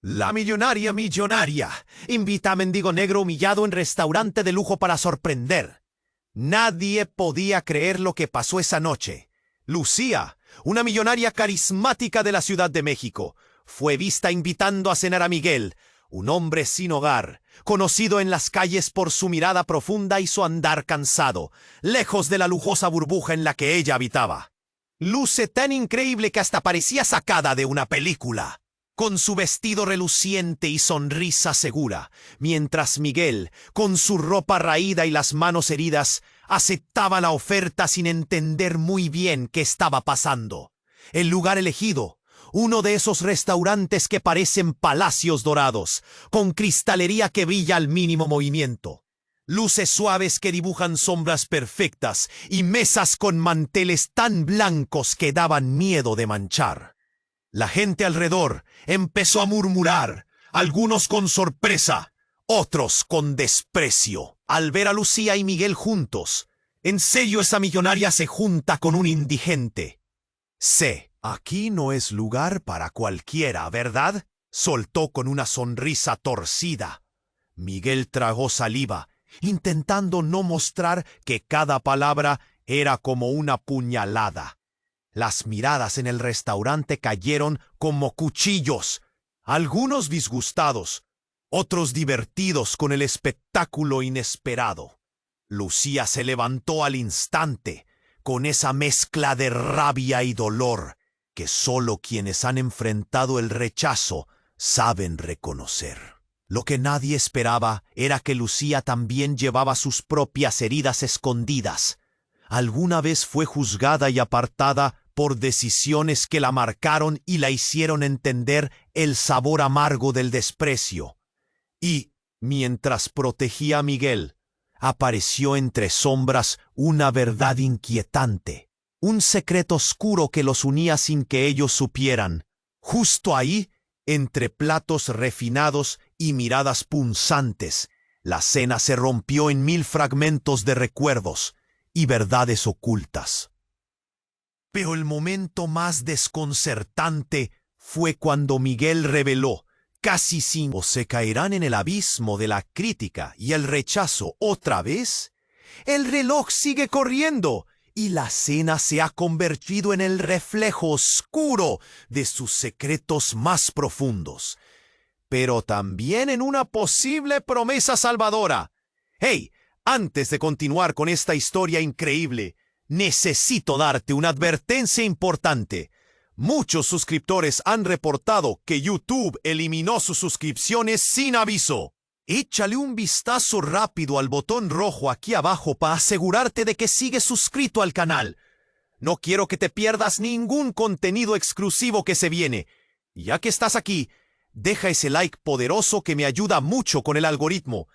La millonaria, invita a mendigo negro humillado en restaurante de lujo para sorprender. Nadie podía creer lo que pasó esa noche. Lucía, una millonaria carismática de la Ciudad de México, fue vista invitando a cenar a Miguel, un hombre sin hogar, conocido en las calles por su mirada profunda y su andar cansado, lejos de la lujosa burbuja en la que ella habitaba. Luce tan increíble que hasta parecía sacada de una película, con su vestido reluciente y sonrisa segura, mientras Miguel, con su ropa raída y las manos heridas, aceptaba la oferta sin entender muy bien qué estaba pasando. El lugar elegido, uno de esos restaurantes que parecen palacios dorados, con cristalería que brilla al mínimo movimiento, luces suaves que dibujan sombras perfectas y mesas con manteles tan blancos que daban miedo de manchar. La gente alrededor empezó a murmurar, algunos con sorpresa, otros con desprecio, al ver a Lucía y Miguel juntos. ¿En serio esa millonaria se junta con un indigente? Sé, aquí no es lugar para cualquiera, ¿verdad? Soltó con una sonrisa torcida. Miguel tragó saliva, intentando no mostrar que cada palabra era como una puñalada. Las miradas en el restaurante cayeron como cuchillos, algunos disgustados, otros divertidos con el espectáculo inesperado. Lucía se levantó al instante, con esa mezcla de rabia y dolor que solo quienes han enfrentado el rechazo saben reconocer. Lo que nadie esperaba era que Lucía también llevaba sus propias heridas escondidas. Alguna vez fue juzgada y apartada por decisiones que la marcaron y la hicieron entender el sabor amargo del desprecio. Y, mientras protegía a Miguel, apareció entre sombras una verdad inquietante, un secreto oscuro que los unía sin que ellos supieran. Justo ahí, entre platos refinados y miradas punzantes, la cena se rompió en 1000 fragmentos de recuerdos y verdades ocultas. Pero el momento más desconcertante fue cuando Miguel reveló, casi sin o se caerán en el abismo de la crítica y el rechazo otra vez. El reloj sigue corriendo y la cena se ha convertido en el reflejo oscuro de sus secretos más profundos, pero también en una posible promesa salvadora. ¡Hey! Antes de continuar con esta historia increíble, necesito darte una advertencia importante. Muchos suscriptores han reportado que YouTube eliminó sus suscripciones sin aviso. Échale un vistazo rápido al botón rojo aquí abajo para asegurarte de que sigues suscrito al canal. No quiero que te pierdas ningún contenido exclusivo que se viene. Ya que estás aquí, deja ese like poderoso que me ayuda mucho con el algoritmo.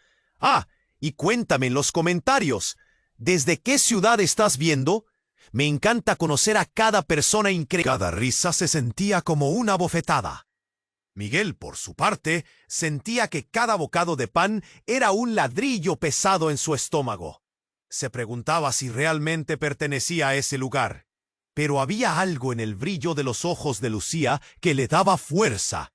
Y cuéntame en los comentarios, ¿desde qué ciudad estás viendo? Me encanta conocer a cada persona increíble. Cada risa se sentía como una bofetada. Miguel, por su parte, sentía que cada bocado de pan era un ladrillo pesado en su estómago. Se preguntaba si realmente pertenecía a ese lugar. Pero había algo en el brillo de los ojos de Lucía que le daba fuerza.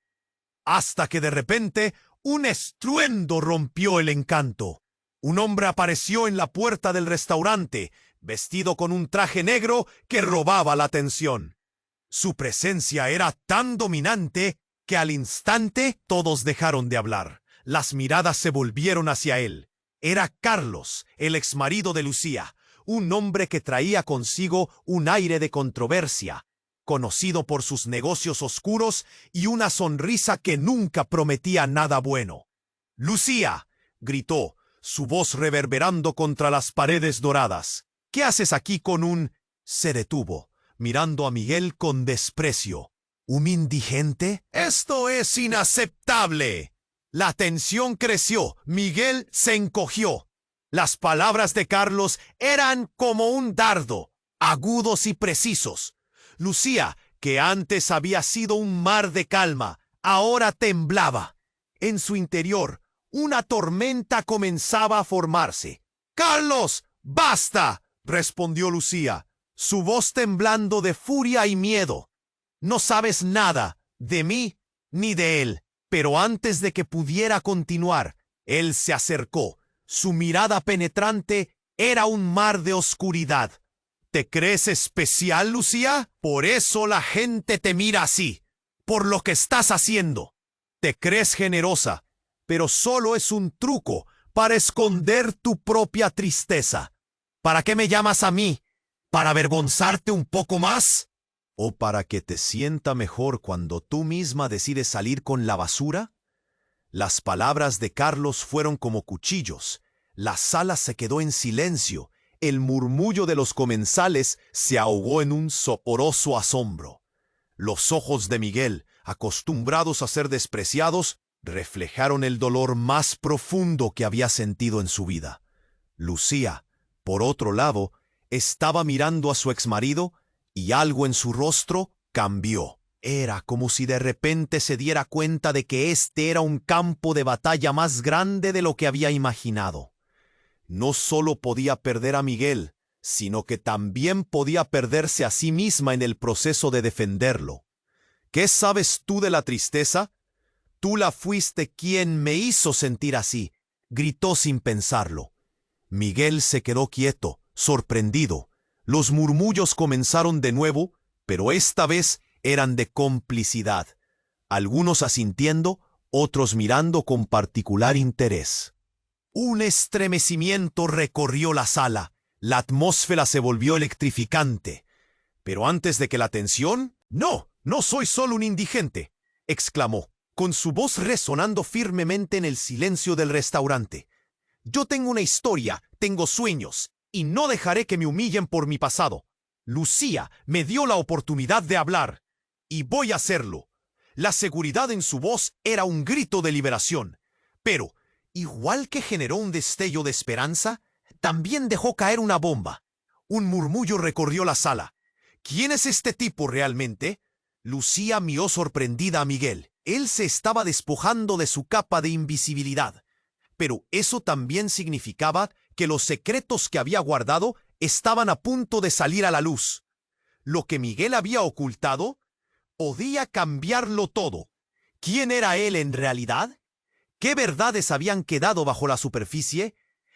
Hasta que de repente, un estruendo rompió el encanto. Un hombre apareció en la puerta del restaurante, vestido con un traje negro que robaba la atención. Su presencia era tan dominante que al instante todos dejaron de hablar. Las miradas se volvieron hacia él. Era Carlos, el exmarido de Lucía, un hombre que traía consigo un aire de controversia, conocido por sus negocios oscuros y una sonrisa que nunca prometía nada bueno. «¡Lucía!», gritó, su voz reverberando contra las paredes doradas. «¿Qué haces aquí con un...?» Se detuvo, mirando a Miguel con desprecio. ¿Un indigente? ¡Esto es inaceptable! La tensión creció. Miguel se encogió. Las palabras de Carlos eran como un dardo, agudos y precisos. Lucía, que antes había sido un mar de calma, ahora temblaba. En su interior, una tormenta comenzaba a formarse. «¡Carlos! ¡Basta!», respondió Lucía, su voz temblando de furia y miedo. «No sabes nada de mí ni de él. Pero antes de que pudiera continuar, él se acercó. Su mirada penetrante era un mar de oscuridad. ¿Te crees especial, Lucía? Por eso la gente te mira así, por lo que estás haciendo. Te crees generosa, pero solo es un truco para esconder tu propia tristeza. ¿Para qué me llamas a mí? ¿Para avergonzarte un poco más? ¿O para que te sienta mejor cuando tú misma decides salir con la basura? Las palabras de Carlos fueron como cuchillos. La sala se quedó en silencio. El murmullo de los comensales se ahogó en un soporoso asombro. Los ojos de Miguel, acostumbrados a ser despreciados, reflejaron el dolor más profundo que había sentido en su vida. Lucía, por otro lado, estaba mirando a su exmarido y algo en su rostro cambió. Era como si de repente se diera cuenta de que este era un campo de batalla más grande de lo que había imaginado. No solo podía perder a Miguel, sino que también podía perderse a sí misma en el proceso de defenderlo. ¿Qué sabes tú de la tristeza? Tú la fuiste quien me hizo sentir así, gritó sin pensarlo. Miguel se quedó quieto, sorprendido. Los murmullos comenzaron de nuevo, pero esta vez eran de complicidad. Algunos asintiendo, otros mirando con particular interés. Un estremecimiento recorrió la sala. La atmósfera se volvió electrificante. Pero antes de que la tensión... No soy solo un indigente, exclamó, con su voz resonando firmemente en el silencio del restaurante. Yo tengo una historia, tengo sueños, y no dejaré que me humillen por mi pasado. Lucía me dio la oportunidad de hablar, y voy a hacerlo. La seguridad en su voz era un grito de liberación, pero, igual que generó un destello de esperanza, también dejó caer una bomba. Un murmullo recorrió la sala. ¿Quién es este tipo realmente? Lucía miró sorprendida a Miguel. Él se estaba despojando de su capa de invisibilidad. Pero eso también significaba que los secretos que había guardado estaban a punto de salir a la luz. Lo que Miguel había ocultado podía cambiarlo todo. ¿Quién era él en realidad? ¿Qué verdades habían quedado bajo la superficie?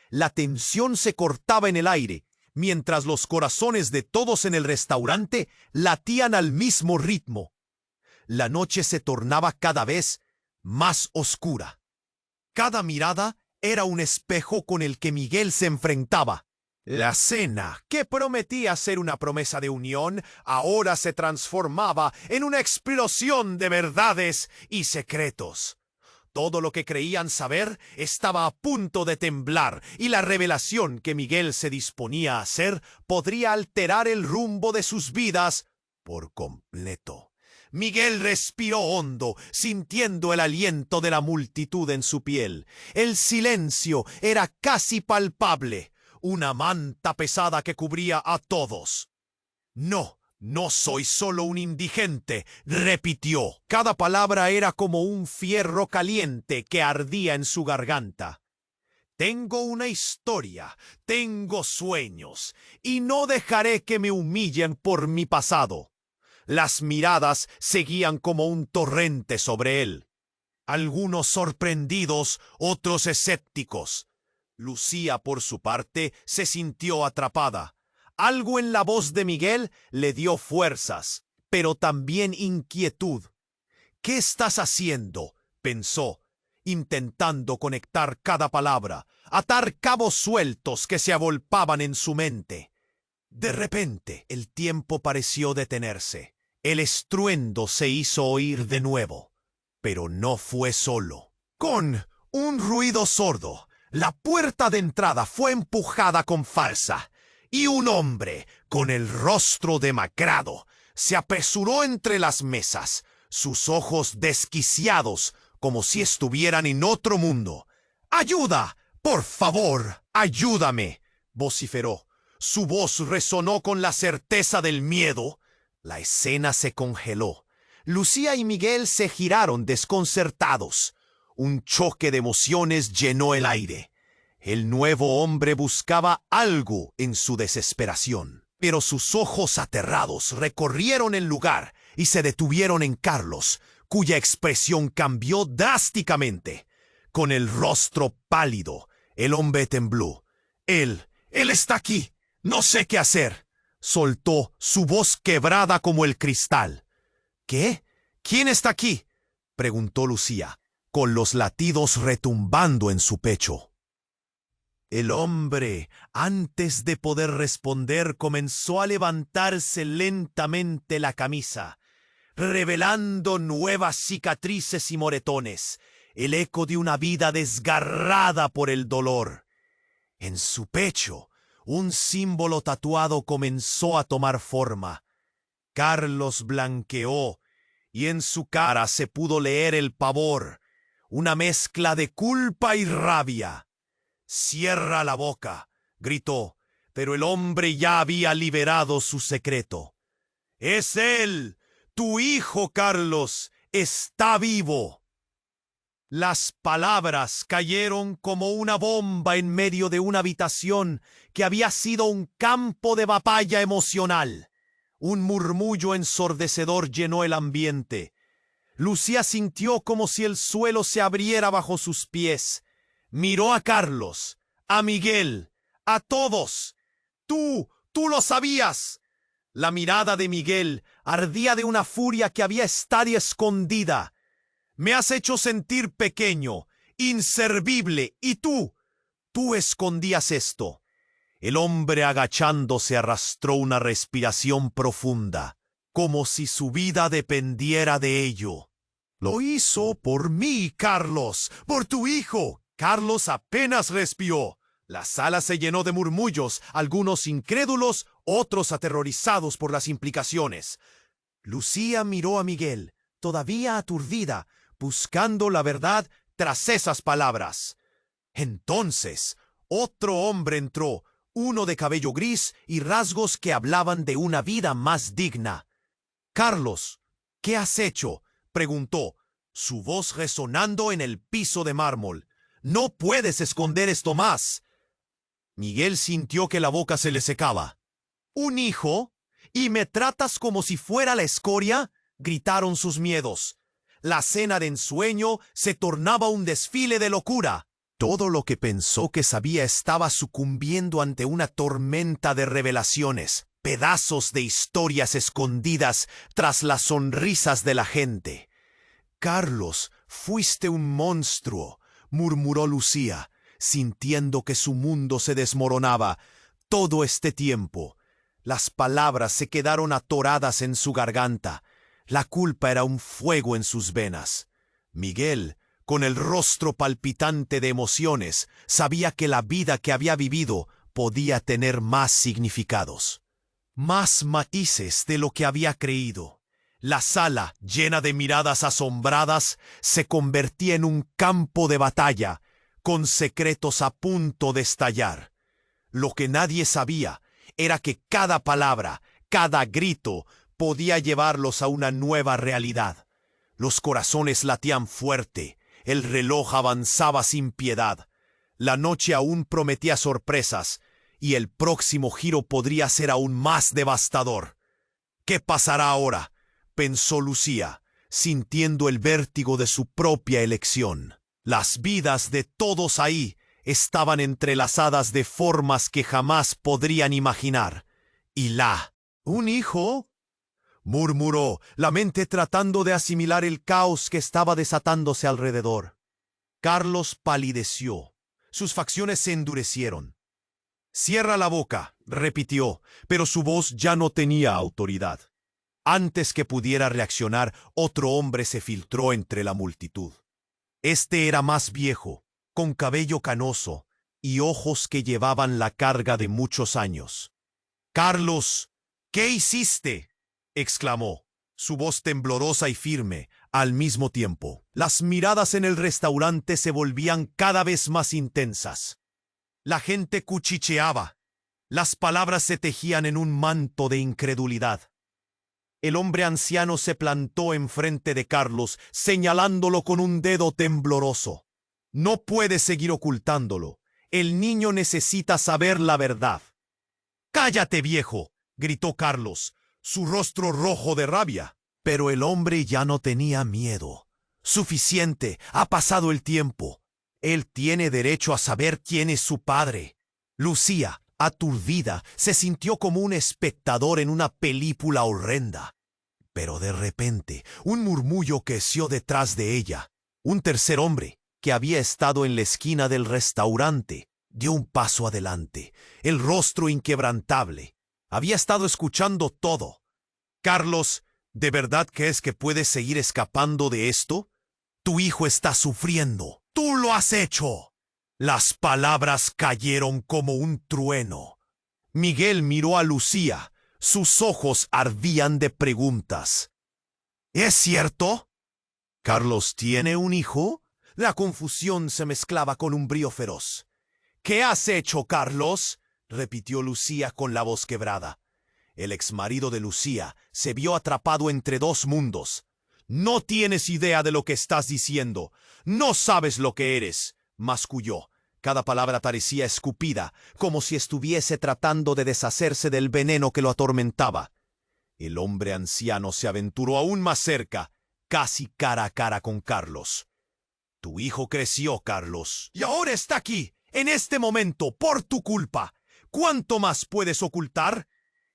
La tensión se cortaba en el aire, mientras los corazones de todos en el restaurante latían al mismo ritmo. La noche se tornaba cada vez más oscura. Cada mirada era un espejo con el que Miguel se enfrentaba. La cena, que prometía ser una promesa de unión, ahora se transformaba en una explosión de verdades y secretos. Todo lo que creían saber estaba a punto de temblar, y la revelación que Miguel se disponía a hacer podría alterar el rumbo de sus vidas por completo. Miguel respiró hondo, sintiendo el aliento de la multitud en su piel. El silencio era casi palpable, una manta pesada que cubría a todos. No soy solo un indigente, repitió. Cada palabra era como un fierro caliente que ardía en su garganta. Tengo una historia, tengo sueños, y no dejaré que me humillen por mi pasado. Las miradas seguían como un torrente sobre él. Algunos sorprendidos, otros escépticos. Lucía, por su parte, se sintió atrapada. Algo en la voz de Miguel le dio fuerzas, pero también inquietud. ¿Qué estás haciendo?, pensó, intentando conectar cada palabra, atar cabos sueltos que se agolpaban en su mente. De repente, el tiempo pareció detenerse. El estruendo se hizo oír de nuevo, pero no fue solo. Con un ruido sordo, la puerta de entrada fue empujada con fuerza, y un hombre, con el rostro demacrado, se apresuró entre las mesas, sus ojos desquiciados, como si estuvieran en otro mundo. ¡Ayuda! ¡Por favor, ayúdame!, vociferó. Su voz resonó con la certeza del miedo. La escena se congeló. Lucía y Miguel se giraron desconcertados. Un choque de emociones llenó el aire. El nuevo hombre buscaba algo en su desesperación, pero sus ojos aterrados recorrieron el lugar y se detuvieron en Carlos, cuya expresión cambió drásticamente. Con el rostro pálido, el hombre tembló. Él está aquí. No sé qué hacer. Soltó, su voz quebrada como el cristal. ¿Qué? ¿Quién está aquí?, preguntó Lucía, con los latidos retumbando en su pecho. El hombre, antes de poder responder, comenzó a levantarse lentamente la camisa, revelando nuevas cicatrices y moretones, el eco de una vida desgarrada por el dolor. En su pecho, un símbolo tatuado comenzó a tomar forma. Carlos blanqueó, y en su cara se pudo leer el pavor, una mezcla de culpa y rabia. «Cierra la boca», gritó, pero el hombre ya había liberado su secreto. «Es él, tu hijo, Carlos, está vivo». Las palabras cayeron como una bomba en medio de una habitación que había sido un campo de batalla emocional. Un murmullo ensordecedor llenó el ambiente. Lucía sintió como si el suelo se abriera bajo sus pies. Miró a Carlos, a Miguel, a todos. ¡Tú lo sabías! La mirada de Miguel ardía de una furia que había estado escondida. «Me has hecho sentir pequeño, inservible, y tú escondías esto». El hombre, agachándose, arrastró una respiración profunda, como si su vida dependiera de ello. «Lo hizo por mí, Carlos, por tu hijo». Carlos apenas respiró. La sala se llenó de murmullos, algunos incrédulos, otros aterrorizados por las implicaciones. Lucía miró a Miguel, todavía aturdida, buscando la verdad tras esas palabras. Entonces, otro hombre entró, uno de cabello gris y rasgos que hablaban de una vida más digna. «Carlos, ¿qué has hecho?», preguntó, su voz resonando en el piso de mármol. «No puedes esconder esto más». Miguel sintió que la boca se le secaba. «¿Un hijo? ¿Y me tratas como si fuera la escoria?», gritaron sus miedos. La cena de ensueño se tornaba un desfile de locura. Todo lo que pensó que sabía estaba sucumbiendo ante una tormenta de revelaciones, pedazos de historias escondidas tras las sonrisas de la gente. «Carlos, fuiste un monstruo», murmuró Lucía, sintiendo que su mundo se desmoronaba. Todo este tiempo, las palabras se quedaron atoradas en su garganta. La culpa era un fuego en sus venas. Miguel, con el rostro palpitante de emociones, sabía que la vida que había vivido podía tener más significados, más matices de lo que había creído. La sala, llena de miradas asombradas, se convertía en un campo de batalla, con secretos a punto de estallar. Lo que nadie sabía era que cada palabra, cada grito, podía llevarlos a una nueva realidad. Los corazones latían fuerte, el reloj avanzaba sin piedad. La noche aún prometía sorpresas, y el próximo giro podría ser aún más devastador. «¿Qué pasará ahora?», pensó Lucía, sintiendo el vértigo de su propia elección. Las vidas de todos ahí estaban entrelazadas de formas que jamás podrían imaginar. Y «¿Un hijo?», murmuró, la mente tratando de asimilar el caos que estaba desatándose alrededor. Carlos palideció. Sus facciones se endurecieron. «Cierra la boca», repitió, pero su voz ya no tenía autoridad. Antes que pudiera reaccionar, otro hombre se filtró entre la multitud. Este era más viejo, con cabello canoso y ojos que llevaban la carga de muchos años. «Carlos, ¿qué hiciste?», exclamó, su voz temblorosa y firme al mismo tiempo. Las miradas en el restaurante se volvían cada vez más intensas. La gente cuchicheaba. Las palabras se tejían en un manto de incredulidad. El hombre anciano se plantó enfrente de Carlos, señalándolo con un dedo tembloroso. «No puedes seguir ocultándolo. El niño necesita saber la verdad». «¡Cállate, viejo!», gritó Carlos, su rostro rojo de rabia. Pero el hombre ya no tenía miedo. Suficiente, ha pasado el tiempo. Él tiene derecho a saber quién es su padre. Lucía, aturdida, se sintió como un espectador en una película horrenda. Pero de repente, un murmullo creció detrás de ella. Un tercer hombre, que había estado en la esquina del restaurante, dio un paso adelante, el rostro inquebrantable. Había estado escuchando todo. Carlos, ¿de verdad crees que puedes seguir escapando de esto? Tu hijo está sufriendo. ¡Tú lo has hecho! Las palabras cayeron como un trueno. Miguel miró a Lucía. Sus ojos ardían de preguntas. ¿Es cierto? ¿Carlos tiene un hijo? La confusión se mezclaba con un brío feroz. ¿Qué has hecho, Carlos?, repitió Lucía con la voz quebrada. El exmarido de Lucía se vio atrapado entre dos mundos. No tienes idea de lo que estás diciendo. No sabes lo que eres, masculló. Cada palabra parecía escupida, como si estuviese tratando de deshacerse del veneno que lo atormentaba. El hombre anciano se aventuró aún más cerca, casi cara a cara con Carlos. Tu hijo creció, Carlos, y ahora está aquí, en este momento, por tu culpa. ¿Cuánto más puedes ocultar?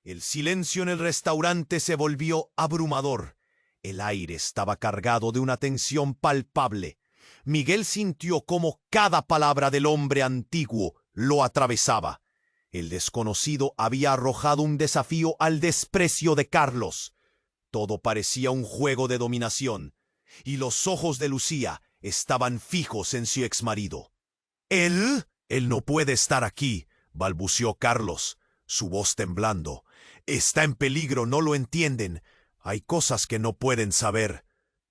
El silencio en el restaurante se volvió abrumador. El aire estaba cargado de una tensión palpable. Miguel sintió cómo cada palabra del hombre antiguo lo atravesaba. El desconocido había arrojado un desafío al desprecio de Carlos. Todo parecía un juego de dominación, y los ojos de Lucía estaban fijos en su exmarido. «¿Él? Él no puede estar aquí», balbuceó Carlos, su voz temblando. «Está en peligro, ¿no lo entienden? Hay cosas que no pueden saber».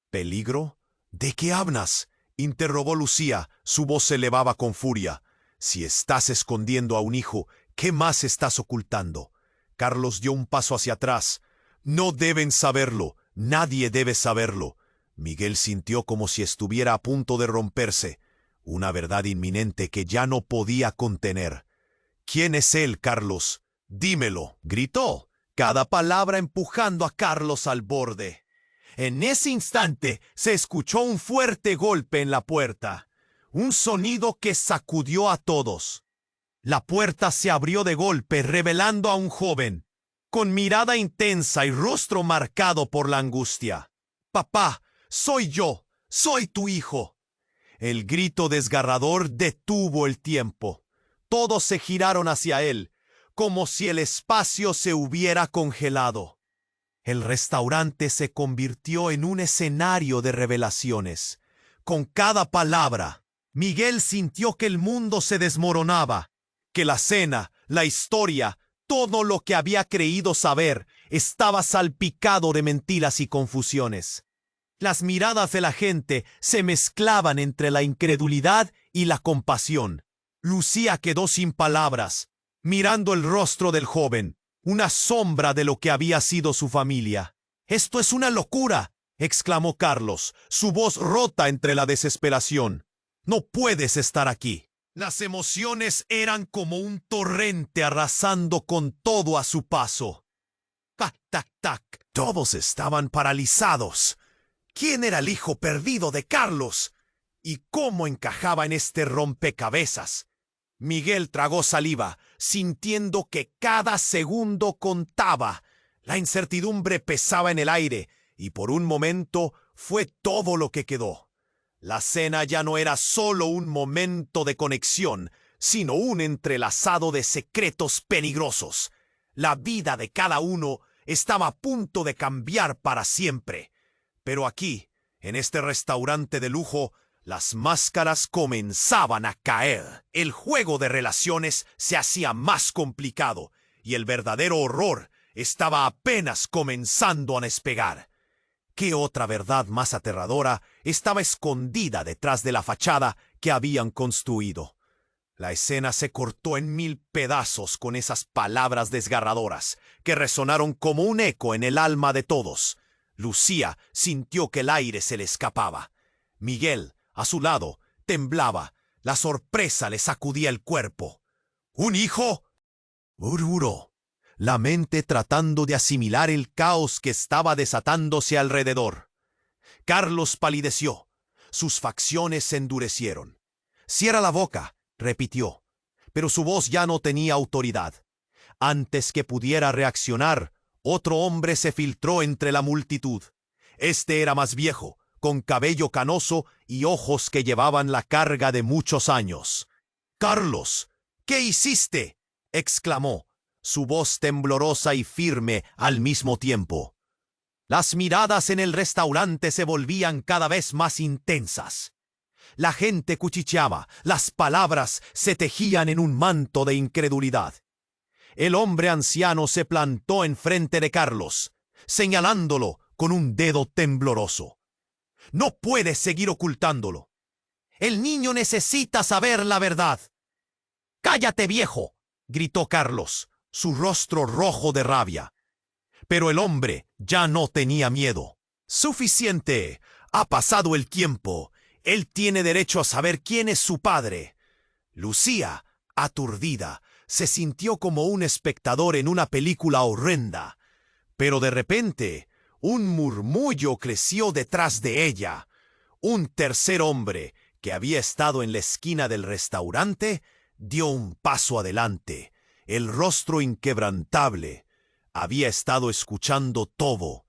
«¿Peligro? ¿De qué hablas?», interrogó Lucía, su voz se elevaba con furia. «Si estás escondiendo a un hijo, ¿qué más estás ocultando?». Carlos dio un paso hacia atrás. «No deben saberlo, nadie debe saberlo». Miguel sintió como si estuviera a punto de romperse, una verdad inminente que ya no podía contener. «¿Quién es él, Carlos? Dímelo», gritó, cada palabra empujando a Carlos al borde. En ese instante se escuchó un fuerte golpe en la puerta, un sonido que sacudió a todos. La puerta se abrió de golpe, revelando a un joven, con mirada intensa y rostro marcado por la angustia. «Papá, soy yo, soy tu hijo». El grito desgarrador detuvo el tiempo. Todos se giraron hacia él, como si el espacio se hubiera congelado. El restaurante se convirtió en un escenario de revelaciones. Con cada palabra, Miguel sintió que el mundo se desmoronaba, que la cena, la historia, todo lo que había creído saber, estaba salpicado de mentiras y confusiones. Las miradas de la gente se mezclaban entre la incredulidad y la compasión. Lucía quedó sin palabras, mirando el rostro del joven, una sombra de lo que había sido su familia. «¡Esto es una locura!», exclamó Carlos, su voz rota entre la desesperación. «No puedes estar aquí». Las emociones eran como un torrente arrasando con todo a su paso. «Tac, tac, tac». Todos estaban paralizados. ¿Quién era el hijo perdido de Carlos? ¿Y cómo encajaba en este rompecabezas? Miguel tragó saliva, sintiendo que cada segundo contaba. La incertidumbre pesaba en el aire, y por un momento fue todo lo que quedó. La cena ya no era solo un momento de conexión, sino un entrelazado de secretos peligrosos. La vida de cada uno estaba a punto de cambiar para siempre. Pero aquí, en este restaurante de lujo, las máscaras comenzaban a caer. El juego de relaciones se hacía más complicado y el verdadero horror estaba apenas comenzando a despegar. ¿Qué otra verdad más aterradora estaba escondida detrás de la fachada que habían construido? La escena se cortó en 1000 pedazos con esas palabras desgarradoras que resonaron como un eco en el alma de todos. Lucía sintió que el aire se le escapaba. Miguel, a su lado, temblaba. La sorpresa le sacudía el cuerpo. «¿Un hijo?», murmuró. la mente tratando de asimilar el caos que estaba desatándose alrededor. Carlos palideció. Sus facciones se endurecieron. «Cierra la boca», repitió, pero su voz ya no tenía autoridad. Antes que pudiera reaccionar, otro hombre se filtró entre la multitud. Este era más viejo, con cabello canoso y ojos que llevaban la carga de muchos años. «Carlos, ¿qué hiciste?», exclamó, su voz temblorosa y firme al mismo tiempo. Las miradas en el restaurante se volvían cada vez más intensas. La gente cuchicheaba, las palabras se tejían en un manto de incredulidad. El hombre anciano se plantó enfrente de Carlos, señalándolo con un dedo tembloroso. «No puedes seguir ocultándolo. El niño necesita saber la verdad». «¡Cállate, viejo!», gritó Carlos, su rostro rojo de rabia. Pero el hombre ya no tenía miedo. «Suficiente. Ha pasado el tiempo. Él tiene derecho a saber quién es su padre». Lucía, aturdida, se sintió como un espectador en una película horrenda. Pero de repente, un murmullo creció detrás de ella. Un tercer hombre, que había estado en la esquina del restaurante, dio un paso adelante, el rostro inquebrantable. Había estado escuchando todo.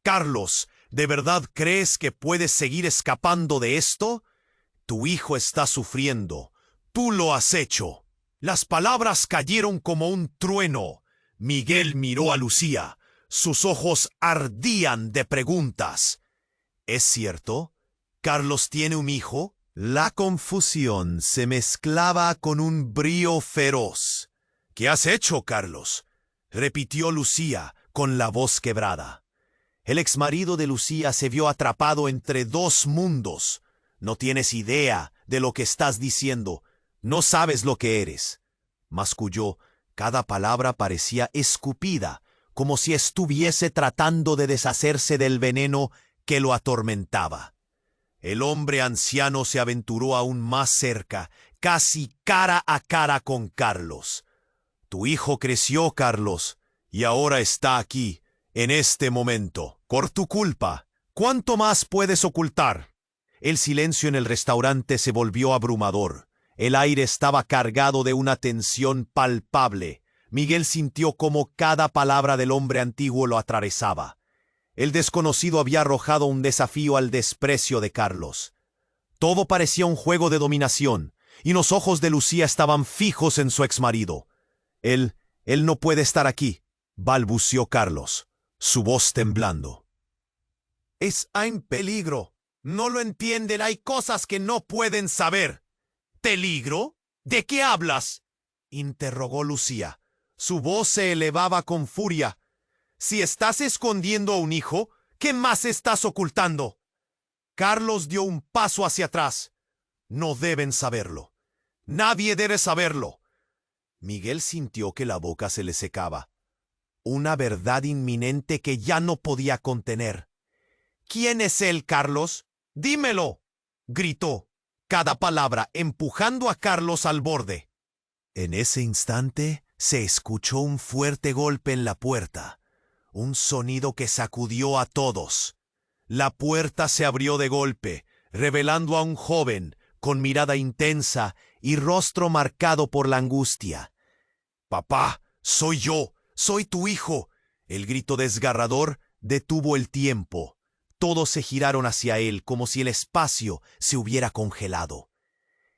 «Carlos, ¿de verdad crees que puedes seguir escapando de esto? Tu hijo está sufriendo. Tú lo has hecho». Las palabras cayeron como un trueno. Miguel miró a Lucía. Sus ojos ardían de preguntas. «¿Es cierto? ¿Carlos tiene un hijo?». La confusión se mezclaba con un brío feroz. «¿Qué has hecho, Carlos?», repitió Lucía con la voz quebrada. El exmarido de Lucía se vio atrapado entre dos mundos. «No tienes idea de lo que estás diciendo. No sabes lo que eres», masculló. Cada palabra parecía escupida, como si estuviese tratando de deshacerse del veneno que lo atormentaba. El hombre anciano se aventuró aún más cerca, casi cara a cara con Carlos. «Tu hijo creció, Carlos, y ahora está aquí, en este momento, por tu culpa. ¿Cuánto más puedes ocultar?». El silencio en el restaurante se volvió abrumador. El aire estaba cargado de una tensión palpable. Miguel sintió cómo cada palabra del hombre antiguo lo atravesaba. El desconocido había arrojado un desafío al desprecio de Carlos. Todo parecía un juego de dominación, y los ojos de Lucía estaban fijos en su exmarido. Él no puede estar aquí», balbuceó Carlos, su voz temblando. «Es en peligro. No lo entienden. Hay cosas que no pueden saber». «¿Peligro? ¿De qué hablas?», interrogó Lucía. Su voz se elevaba con furia. «Si estás escondiendo a un hijo, ¿qué más estás ocultando?». Carlos dio un paso hacia atrás. «No deben saberlo. Nadie debe saberlo». Miguel sintió que la boca se le secaba. Una verdad inminente que ya no podía contener. «¿Quién es él, Carlos? Dímelo», gritó, cada palabra empujando a Carlos al borde. En ese instante se escuchó un fuerte golpe en la puerta, un sonido que sacudió a todos. La puerta se abrió de golpe, revelando a un joven con mirada intensa y rostro marcado por la angustia. «Papá, soy yo, soy tu hijo». El grito desgarrador detuvo el tiempo. Todos se giraron hacia él como si el espacio se hubiera congelado.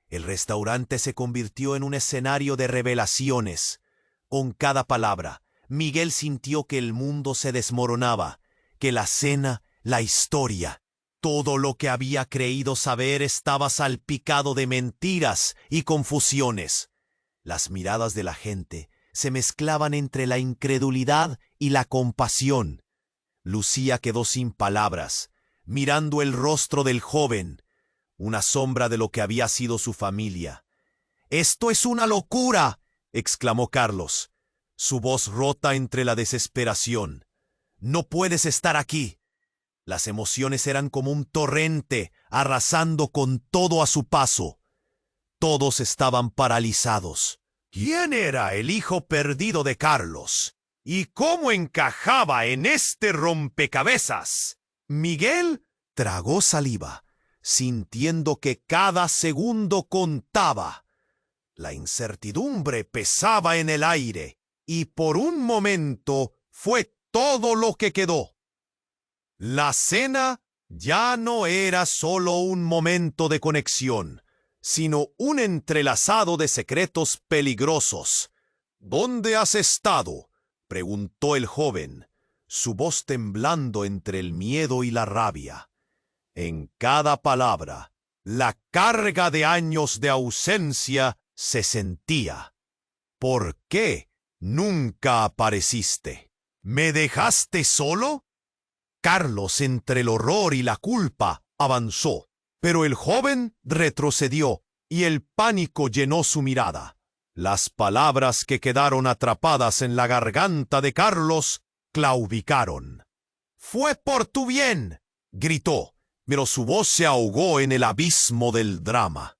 El restaurante se convirtió en un escenario de revelaciones. Con cada palabra, Miguel sintió que el mundo se desmoronaba, que la cena, la historia, todo lo que había creído saber estaba salpicado de mentiras y confusiones. Las miradas de la gente se mezclaban entre la incredulidad y la compasión. Lucía quedó sin palabras, mirando el rostro del joven, una sombra de lo que había sido su familia. «¡Esto es una locura!», exclamó Carlos, su voz rota entre la desesperación. «No puedes estar aquí». Las emociones eran como un torrente, arrasando con todo a su paso. Todos estaban paralizados. ¿Quién era el hijo perdido de Carlos? ¿Y cómo encajaba en este rompecabezas? Miguel tragó saliva, sintiendo que cada segundo contaba. La incertidumbre pesaba en el aire, y por un momento fue todo lo que quedó. La cena ya no era solo un momento de conexión, sino un entrelazado de secretos peligrosos. ¿Dónde has estado?, preguntó el joven, su voz temblando entre el miedo y la rabia. En cada palabra, la carga de años de ausencia se sentía. ¿Por qué nunca apareciste? ¿Me dejaste solo? Carlos, entre el horror y la culpa, avanzó, pero el joven retrocedió y el pánico llenó su mirada. Las palabras que quedaron atrapadas en la garganta de Carlos claudicaron. «¡Fue por tu bien!», gritó, pero su voz se ahogó en el abismo del drama.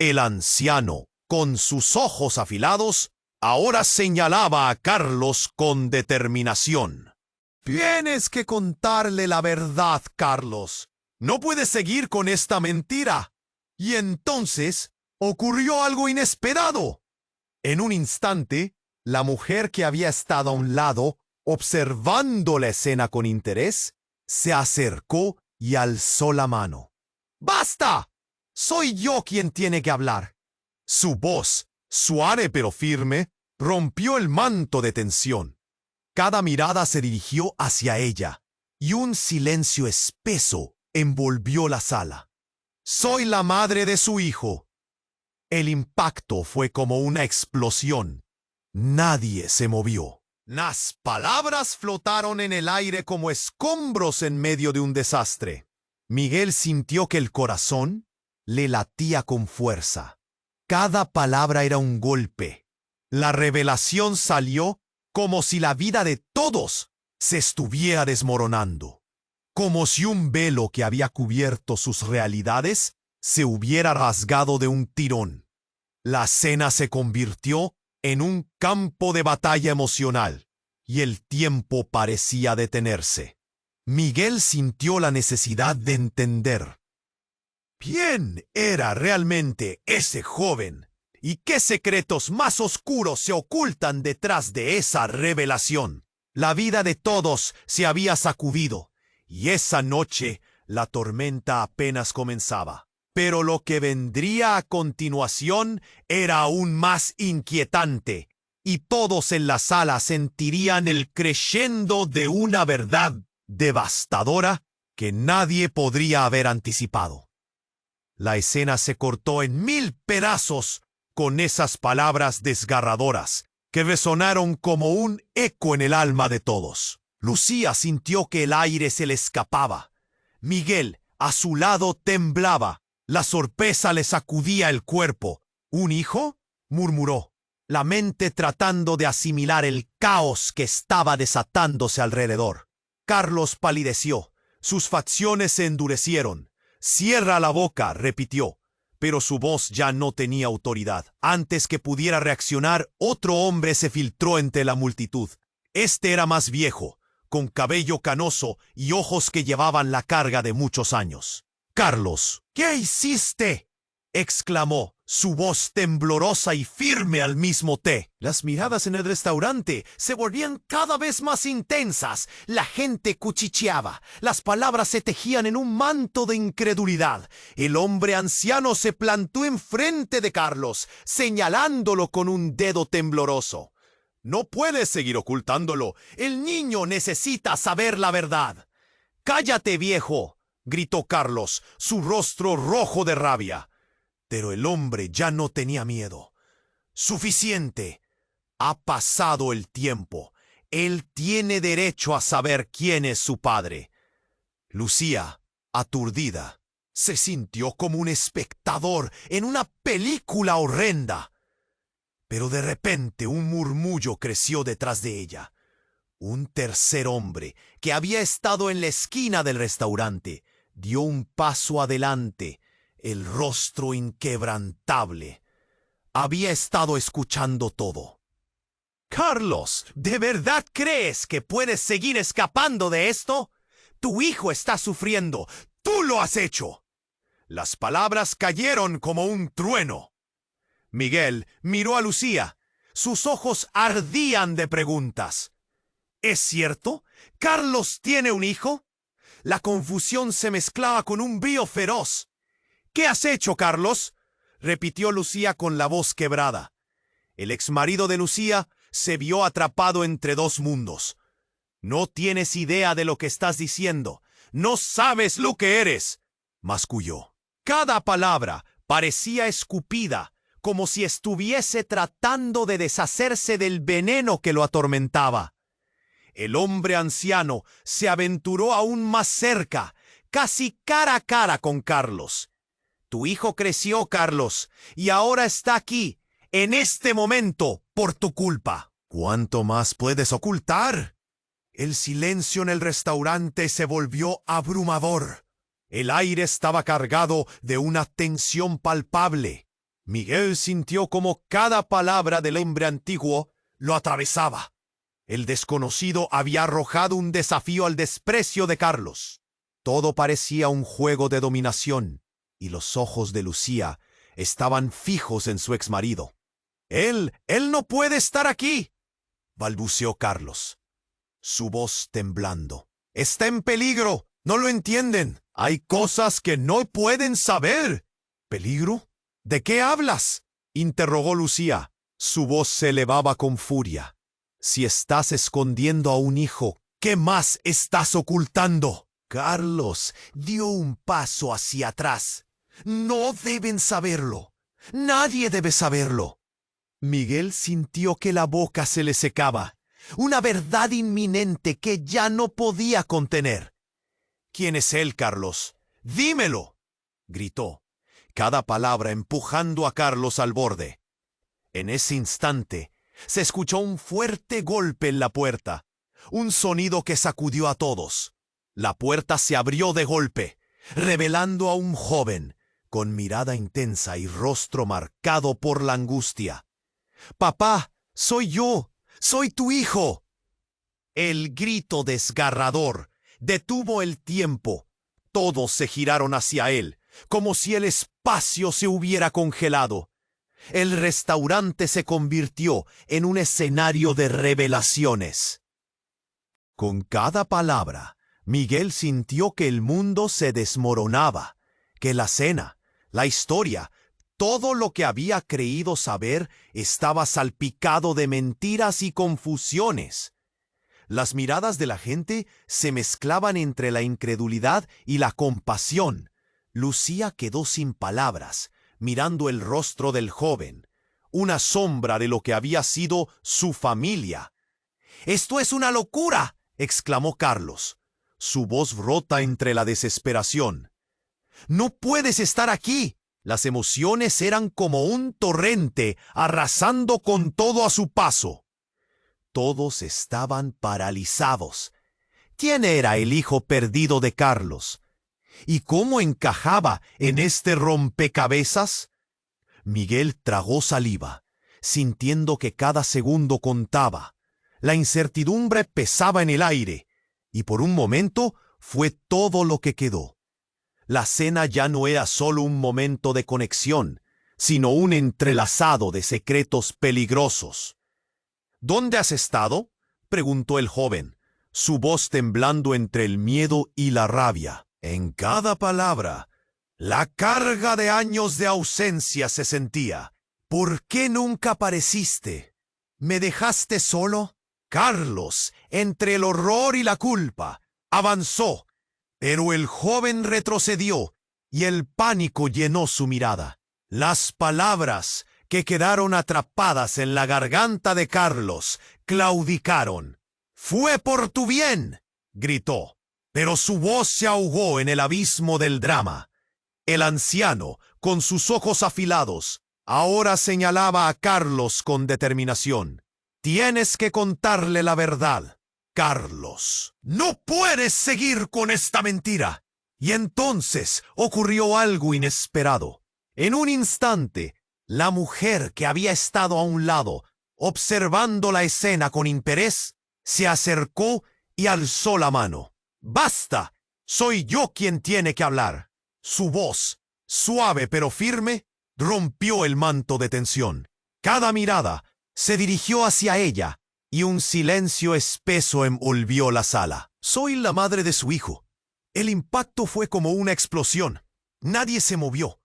El anciano, con sus ojos afilados, ahora señalaba a Carlos con determinación. «Tienes que contarle la verdad, Carlos. No puedes seguir con esta mentira». Y entonces ocurrió algo inesperado. En un instante, la mujer que había estado a un lado, observando la escena con interés, se acercó y alzó la mano. «¡Basta! Soy yo quien tiene que hablar». Su voz, suave pero firme, rompió el manto de tensión. Cada mirada se dirigió hacia ella, y un silencio espeso envolvió la sala. «Soy la madre de su hijo». El impacto fue como una explosión. Nadie se movió. Las palabras flotaron en el aire como escombros en medio de un desastre. Miguel sintió que el corazón le latía con fuerza. Cada palabra era un golpe. La revelación salió como si la vida de todos se estuviera desmoronando. Como si un velo que había cubierto sus realidades se hubiera rasgado de un tirón. La cena se convirtió en un campo de batalla emocional, y el tiempo parecía detenerse. Miguel sintió la necesidad de entender. ¿Quién era realmente ese joven? ¿Y qué secretos más oscuros se ocultan detrás de esa revelación? La vida de todos se había sacudido, y esa noche la tormenta apenas comenzaba. Pero lo que vendría a continuación era aún más inquietante, y todos en la sala sentirían el crescendo de una verdad devastadora que nadie podría haber anticipado. La escena se cortó en 1000 pedazos con esas palabras desgarradoras que resonaron como un eco en el alma de todos. Lucía sintió que el aire se le escapaba. Miguel, a su lado, temblaba. La sorpresa le sacudía el cuerpo. ¿Un hijo?, murmuró, la mente tratando de asimilar el caos que estaba desatándose alrededor. Carlos palideció. Sus facciones se endurecieron. «Cierra la boca», repitió, pero su voz ya no tenía autoridad. Antes que pudiera reaccionar, otro hombre se filtró entre la multitud. Este era más viejo, con cabello canoso y ojos que llevaban la carga de muchos años. «Carlos, ¿qué hiciste?», exclamó, su voz temblorosa y firme al mismo tiempo. Las miradas en el restaurante se volvían cada vez más intensas. La gente cuchicheaba. Las palabras se tejían en un manto de incredulidad. El hombre anciano se plantó enfrente de Carlos, señalándolo con un dedo tembloroso. «No puedes seguir ocultándolo. El niño necesita saber la verdad». «¡Cállate, viejo!», gritó Carlos, su rostro rojo de rabia. Pero el hombre ya no tenía miedo. «Suficiente. Ha pasado el tiempo. Él tiene derecho a saber quién es su padre». Lucía, aturdida, se sintió como un espectador en una película horrenda. Pero de repente un murmullo creció detrás de ella. Un tercer hombre, que había estado en la esquina del restaurante, dio un paso adelante, el rostro inquebrantable. Había estado escuchando todo. Carlos, ¿de verdad crees que puedes seguir escapando de esto? Tu hijo está sufriendo. ¡Tú lo has hecho! Las palabras cayeron como un trueno. Miguel miró a Lucía. Sus ojos ardían de preguntas. ¿Es cierto? ¿Carlos tiene un hijo? La confusión se mezclaba con un brío feroz. ¿Qué has hecho, Carlos?, repitió Lucía con la voz quebrada. El exmarido de Lucía se vio atrapado entre dos mundos. No tienes idea de lo que estás diciendo. No sabes lo que eres, masculló. Cada palabra parecía escupida, como si estuviese tratando de deshacerse del veneno que lo atormentaba. El hombre anciano se aventuró aún más cerca, casi cara a cara con Carlos. Tu hijo creció, Carlos, y ahora está aquí, en este momento, por tu culpa. ¿Cuánto más puedes ocultar? El silencio en el restaurante se volvió abrumador. El aire estaba cargado de una tensión palpable. Miguel sintió como cada palabra del hombre antiguo lo atravesaba. El desconocido había arrojado un desafío al desprecio de Carlos. Todo parecía un juego de dominación, y los ojos de Lucía estaban fijos en su exmarido. Él no puede estar aquí, balbuceó Carlos, su voz temblando. Está en peligro, ¿no lo entienden? Hay cosas que no pueden saber. ¿Peligro? ¿De qué hablas?, interrogó Lucía. Su voz se elevaba con furia. Si estás escondiendo a un hijo, ¿qué más estás ocultando? Carlos dio un paso hacia atrás. No deben saberlo. Nadie debe saberlo. Miguel sintió que la boca se le secaba. Una verdad inminente que ya no podía contener. ¿Quién es él, Carlos? ¡Dímelo!, gritó, cada palabra empujando a Carlos al borde. En ese instante se escuchó un fuerte golpe en la puerta, un sonido que sacudió a todos. La puerta se abrió de golpe, revelando a un joven, con mirada intensa y rostro marcado por la angustia. «Papá, soy yo, soy tu hijo». El grito desgarrador detuvo el tiempo. Todos se giraron hacia él, como si el espacio se hubiera congelado. El restaurante se convirtió en un escenario de revelaciones. Con cada palabra, Miguel sintió que el mundo se desmoronaba, que la cena, la historia, todo lo que había creído saber estaba salpicado de mentiras y confusiones. Las miradas de la gente se mezclaban entre la incredulidad y la compasión. Lucía quedó sin palabras, mirando el rostro del joven, una sombra de lo que había sido su familia. «¡Esto es una locura!», exclamó Carlos, su voz rota entre la desesperación. «¡No puedes estar aquí!». Las emociones eran como un torrente arrasando con todo a su paso. Todos estaban paralizados. ¿Quién era el hijo perdido de Carlos? ¿Y cómo encajaba en este rompecabezas? Miguel tragó saliva, sintiendo que cada segundo contaba. La incertidumbre pesaba en el aire, y por un momento fue todo lo que quedó. La cena ya no era solo un momento de conexión, sino un entrelazado de secretos peligrosos. «¿Dónde has estado?», preguntó el joven, su voz temblando entre el miedo y la rabia. En cada palabra, la carga de años de ausencia se sentía. «¿Por qué nunca apareciste? ¿Me dejaste solo?». Carlos, entre el horror y la culpa, avanzó, pero el joven retrocedió y el pánico llenó su mirada. Las palabras que quedaron atrapadas en la garganta de Carlos claudicaron. «Fue por tu bien», gritó, pero su voz se ahogó en el abismo del drama. El anciano, con sus ojos afilados, ahora señalaba a Carlos con determinación. «Tienes que contarle la verdad, Carlos. No puedes seguir con esta mentira». Y entonces ocurrió algo inesperado. En un instante, la mujer que había estado a un lado observando la escena con interés, se acercó y alzó la mano. «¡Basta! Soy yo quien tiene que hablar». Su voz, suave pero firme, rompió el manto de tensión. Cada mirada se dirigió hacia ella y un silencio espeso envolvió la sala. «Soy la madre de su hijo». El impacto fue como una explosión. Nadie se movió.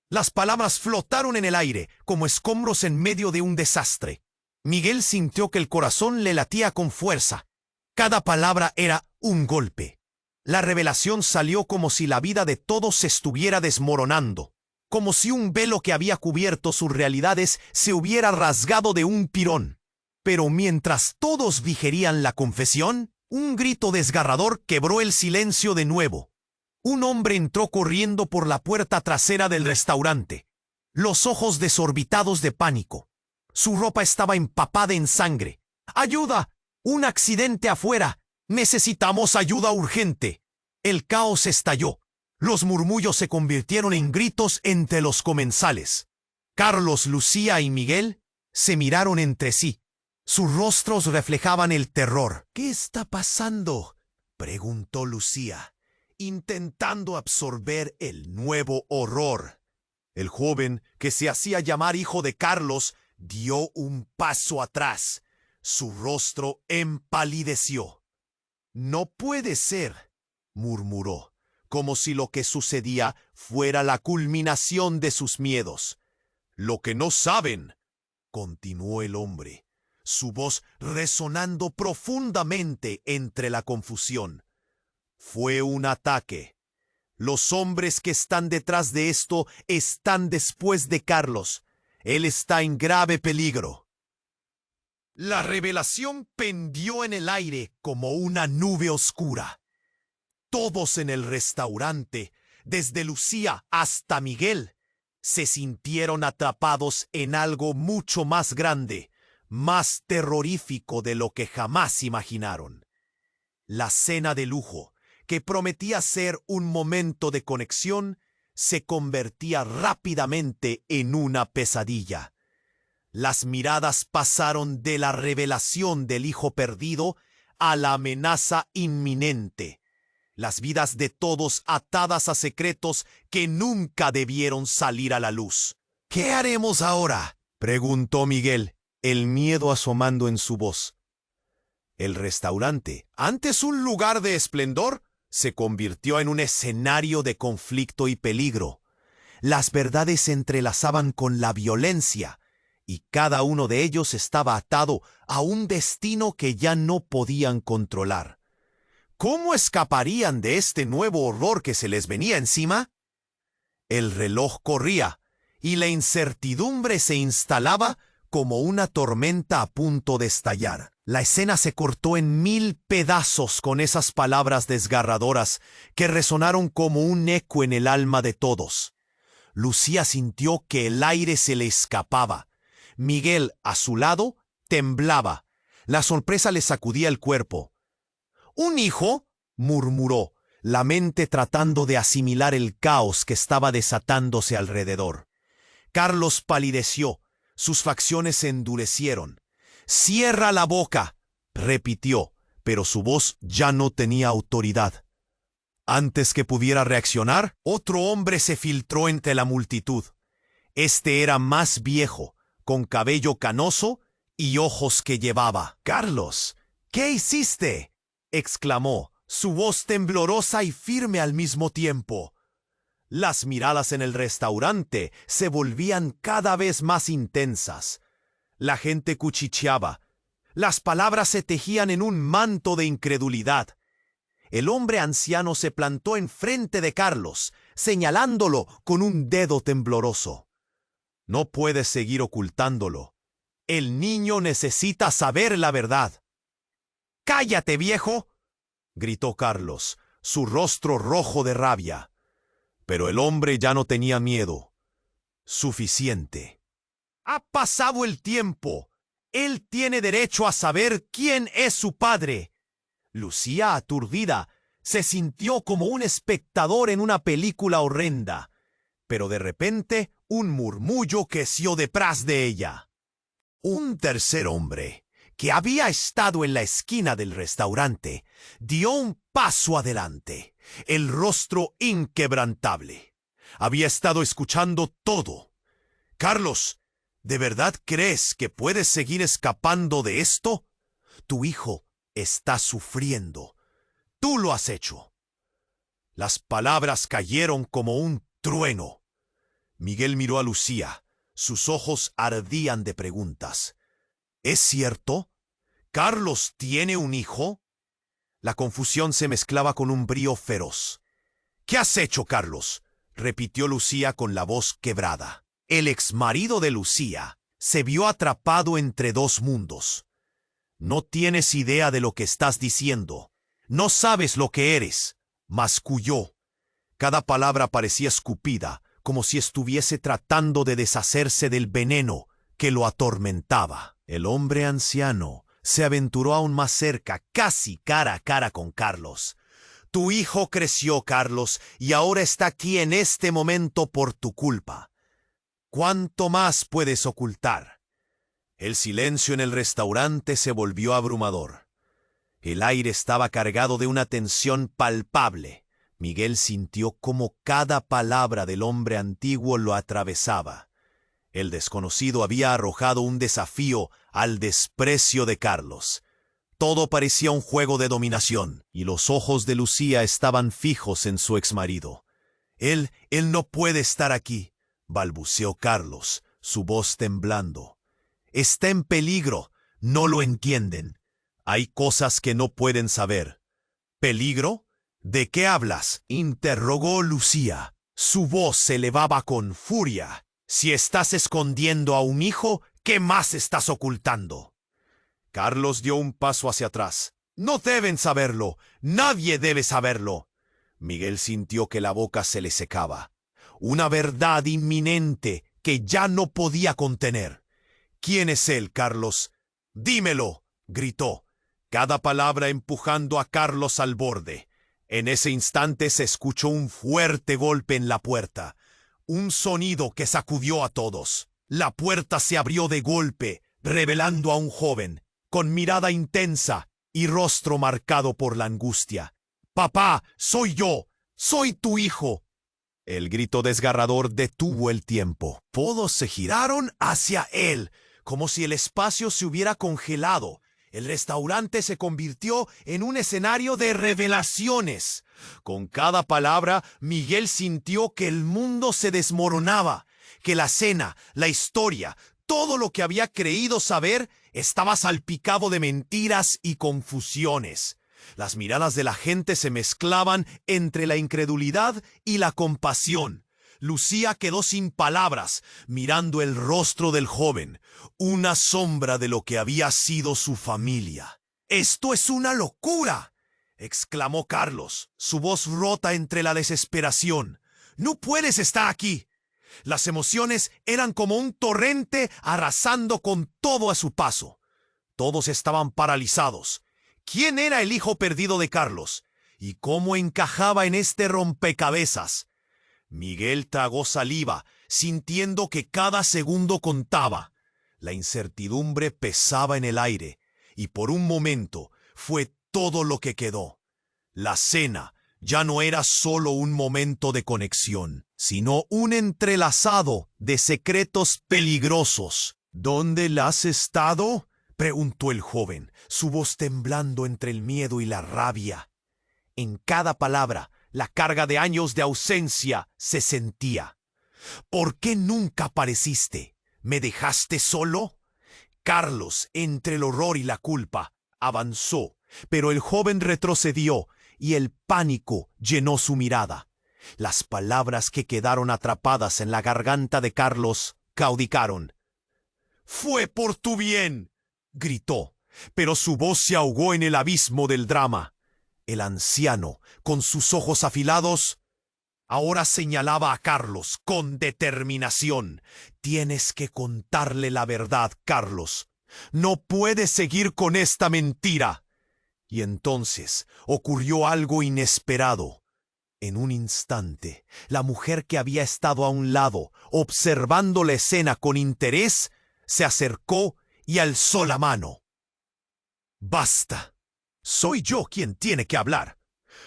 Las palabras flotaron en el aire como escombros en medio de un desastre. Miguel sintió que el corazón le latía con fuerza. Cada palabra era un golpe. La revelación salió como si la vida de todos se estuviera desmoronando, como si un velo que había cubierto sus realidades se hubiera rasgado de un tirón. Pero mientras todos digerían la confesión, un grito desgarrador quebró el silencio de nuevo. Un hombre entró corriendo por la puerta trasera del restaurante, los ojos desorbitados de pánico. Su ropa estaba empapada en sangre. ¡Ayuda! ¡Un accidente afuera! ¡Necesitamos ayuda urgente! El caos estalló. Los murmullos se convirtieron en gritos entre los comensales. Carlos, Lucía y Miguel se miraron entre sí. Sus rostros reflejaban el terror. «¿Qué está pasando?», preguntó Lucía, intentando absorber el nuevo horror. El joven, que se hacía llamar hijo de Carlos, dio un paso atrás. Su rostro empalideció. «No puede ser», murmuró, como si lo que sucedía fuera la culminación de sus miedos. «Lo que no saben», continuó el hombre, su voz resonando profundamente entre la confusión. «Fue un ataque. Los hombres que están detrás de esto están después de Carlos. Él está en grave peligro». La revelación pendió en el aire como una nube oscura. Todos en el restaurante, desde Lucía hasta Miguel, se sintieron atrapados en algo mucho más grande, más terrorífico de lo que jamás imaginaron. La cena de lujo, que prometía ser un momento de conexión, se convertía rápidamente en una pesadilla. Las miradas pasaron de la revelación del hijo perdido a la amenaza inminente. Las vidas de todos atadas a secretos que nunca debieron salir a la luz. «¿Qué haremos ahora?», preguntó Miguel, el miedo asomando en su voz. El restaurante, antes un lugar de esplendor, se convirtió en un escenario de conflicto y peligro. Las verdades se entrelazaban con la violencia, y cada uno de ellos estaba atado a un destino que ya no podían controlar. ¿Cómo escaparían de este nuevo horror que se les venía encima? El reloj corría, y la incertidumbre se instalaba como una tormenta a punto de estallar. La escena se cortó en 1000 pedazos con esas palabras desgarradoras que resonaron como un eco en el alma de todos. Lucía sintió que el aire se le escapaba. Miguel, a su lado, temblaba. La sorpresa le sacudía el cuerpo. «¿Un hijo?», murmuró, la mente tratando de asimilar el caos que estaba desatándose alrededor. Carlos palideció, sus facciones se endurecieron. «Cierra la boca», repitió, pero su voz ya no tenía autoridad. Antes que pudiera reaccionar, otro hombre se filtró entre la multitud. Este era más viejo, con cabello canoso y ojos que llevaba. «Carlos, ¿qué hiciste?», exclamó, su voz temblorosa y firme al mismo tiempo. Las miradas en el restaurante se volvían cada vez más intensas. La gente cuchicheaba. Las palabras se tejían en un manto de incredulidad. El hombre anciano se plantó enfrente de Carlos, señalándolo con un dedo tembloroso. «No puedes seguir ocultándolo. El niño necesita saber la verdad». «¡Cállate, viejo!», gritó Carlos, su rostro rojo de rabia. Pero el hombre ya no tenía miedo. «Suficiente. Ha pasado el tiempo. Él tiene derecho a saber quién es su padre». Lucía, aturdida, se sintió como un espectador en una película horrenda. Pero de repente un murmullo creció detrás de ella. Un tercer hombre, que había estado en la esquina del restaurante, dio un paso adelante, el rostro inquebrantable. Había estado escuchando todo. Carlos, ¿de verdad crees que puedes seguir escapando de esto? Tu hijo está sufriendo. Tú lo has hecho. Las palabras cayeron como un trueno. Miguel miró a Lucía. Sus ojos ardían de preguntas. ¿Es cierto? ¿Carlos tiene un hijo? La confusión se mezclaba con un brío feroz. ¿Qué has hecho, Carlos?, repitió Lucía con la voz quebrada. El exmarido de Lucía se vio atrapado entre dos mundos. No tienes idea de lo que estás diciendo. No sabes lo que eres, masculló. Cada palabra parecía escupida, como si estuviese tratando de deshacerse del veneno que lo atormentaba. El hombre anciano se aventuró aún más cerca, casi cara a cara con Carlos. Tu hijo creció, Carlos, y ahora está aquí en este momento por tu culpa. ¿Cuánto más puedes ocultar? El silencio en el restaurante se volvió abrumador. El aire estaba cargado de una tensión palpable. Miguel sintió cómo cada palabra del hombre antiguo lo atravesaba. El desconocido había arrojado un desafío al desprecio de Carlos. Todo parecía un juego de dominación, y los ojos de Lucía estaban fijos en su exmarido. Él no puede estar aquí, balbuceó Carlos, su voz temblando. Está en peligro, no lo entienden. Hay cosas que no pueden saber. ¿Peligro? ¿De qué hablas?, interrogó Lucía. Su voz se elevaba con furia. Si estás escondiendo a un hijo, ¿qué más estás ocultando? Carlos dio un paso hacia atrás. No deben saberlo. Nadie debe saberlo. Miguel sintió que la boca se le secaba. Una verdad inminente que ya no podía contener. ¿Quién es él, Carlos? Dímelo, gritó, cada palabra empujando a Carlos al borde. En ese instante se escuchó un fuerte golpe en la puerta, un sonido que sacudió a todos. La puerta se abrió de golpe, revelando a un joven, con mirada intensa y rostro marcado por la angustia. «Papá, soy yo, soy tu hijo». El grito desgarrador detuvo el tiempo. Todos se giraron hacia él, como si el espacio se hubiera congelado. El restaurante se convirtió en un escenario de revelaciones. Con cada palabra, Miguel sintió que el mundo se desmoronaba, que la cena, la historia, todo lo que había creído saber estaba salpicado de mentiras y confusiones. Las miradas de la gente se mezclaban entre la incredulidad y la compasión. Lucía quedó sin palabras, mirando el rostro del joven, una sombra de lo que había sido su familia. «¡Esto es una locura!», exclamó Carlos, su voz rota entre la desesperación. «¡No puedes estar aquí!». Las emociones eran como un torrente arrasando con todo a su paso. Todos estaban paralizados. ¿Quién era el hijo perdido de Carlos? ¿Y cómo encajaba en este rompecabezas? Miguel tragó saliva, sintiendo que cada segundo contaba. La incertidumbre pesaba en el aire, y por un momento fue todo lo que quedó. La cena ya no era solo un momento de conexión, sino un entrelazado de secretos peligrosos. «¿Dónde la has estado?», preguntó el joven, su voz temblando entre el miedo y la rabia. En cada palabra, la carga de años de ausencia se sentía. «¿Por qué nunca apareciste? ¿Me dejaste solo?». Carlos, entre el horror y la culpa, avanzó, pero el joven retrocedió y el pánico llenó su mirada. Las palabras que quedaron atrapadas en la garganta de Carlos caudicaron. «Fue por tu bien», gritó, pero su voz se ahogó en el abismo del drama. El anciano, con sus ojos afilados, ahora señalaba a Carlos con determinación. «Tienes que contarle la verdad, Carlos. No puedes seguir con esta mentira». Y entonces ocurrió algo inesperado. En un instante, la mujer que había estado a un lado, observando la escena con interés, se acercó y alzó la mano. «Basta. Soy yo quien tiene que hablar».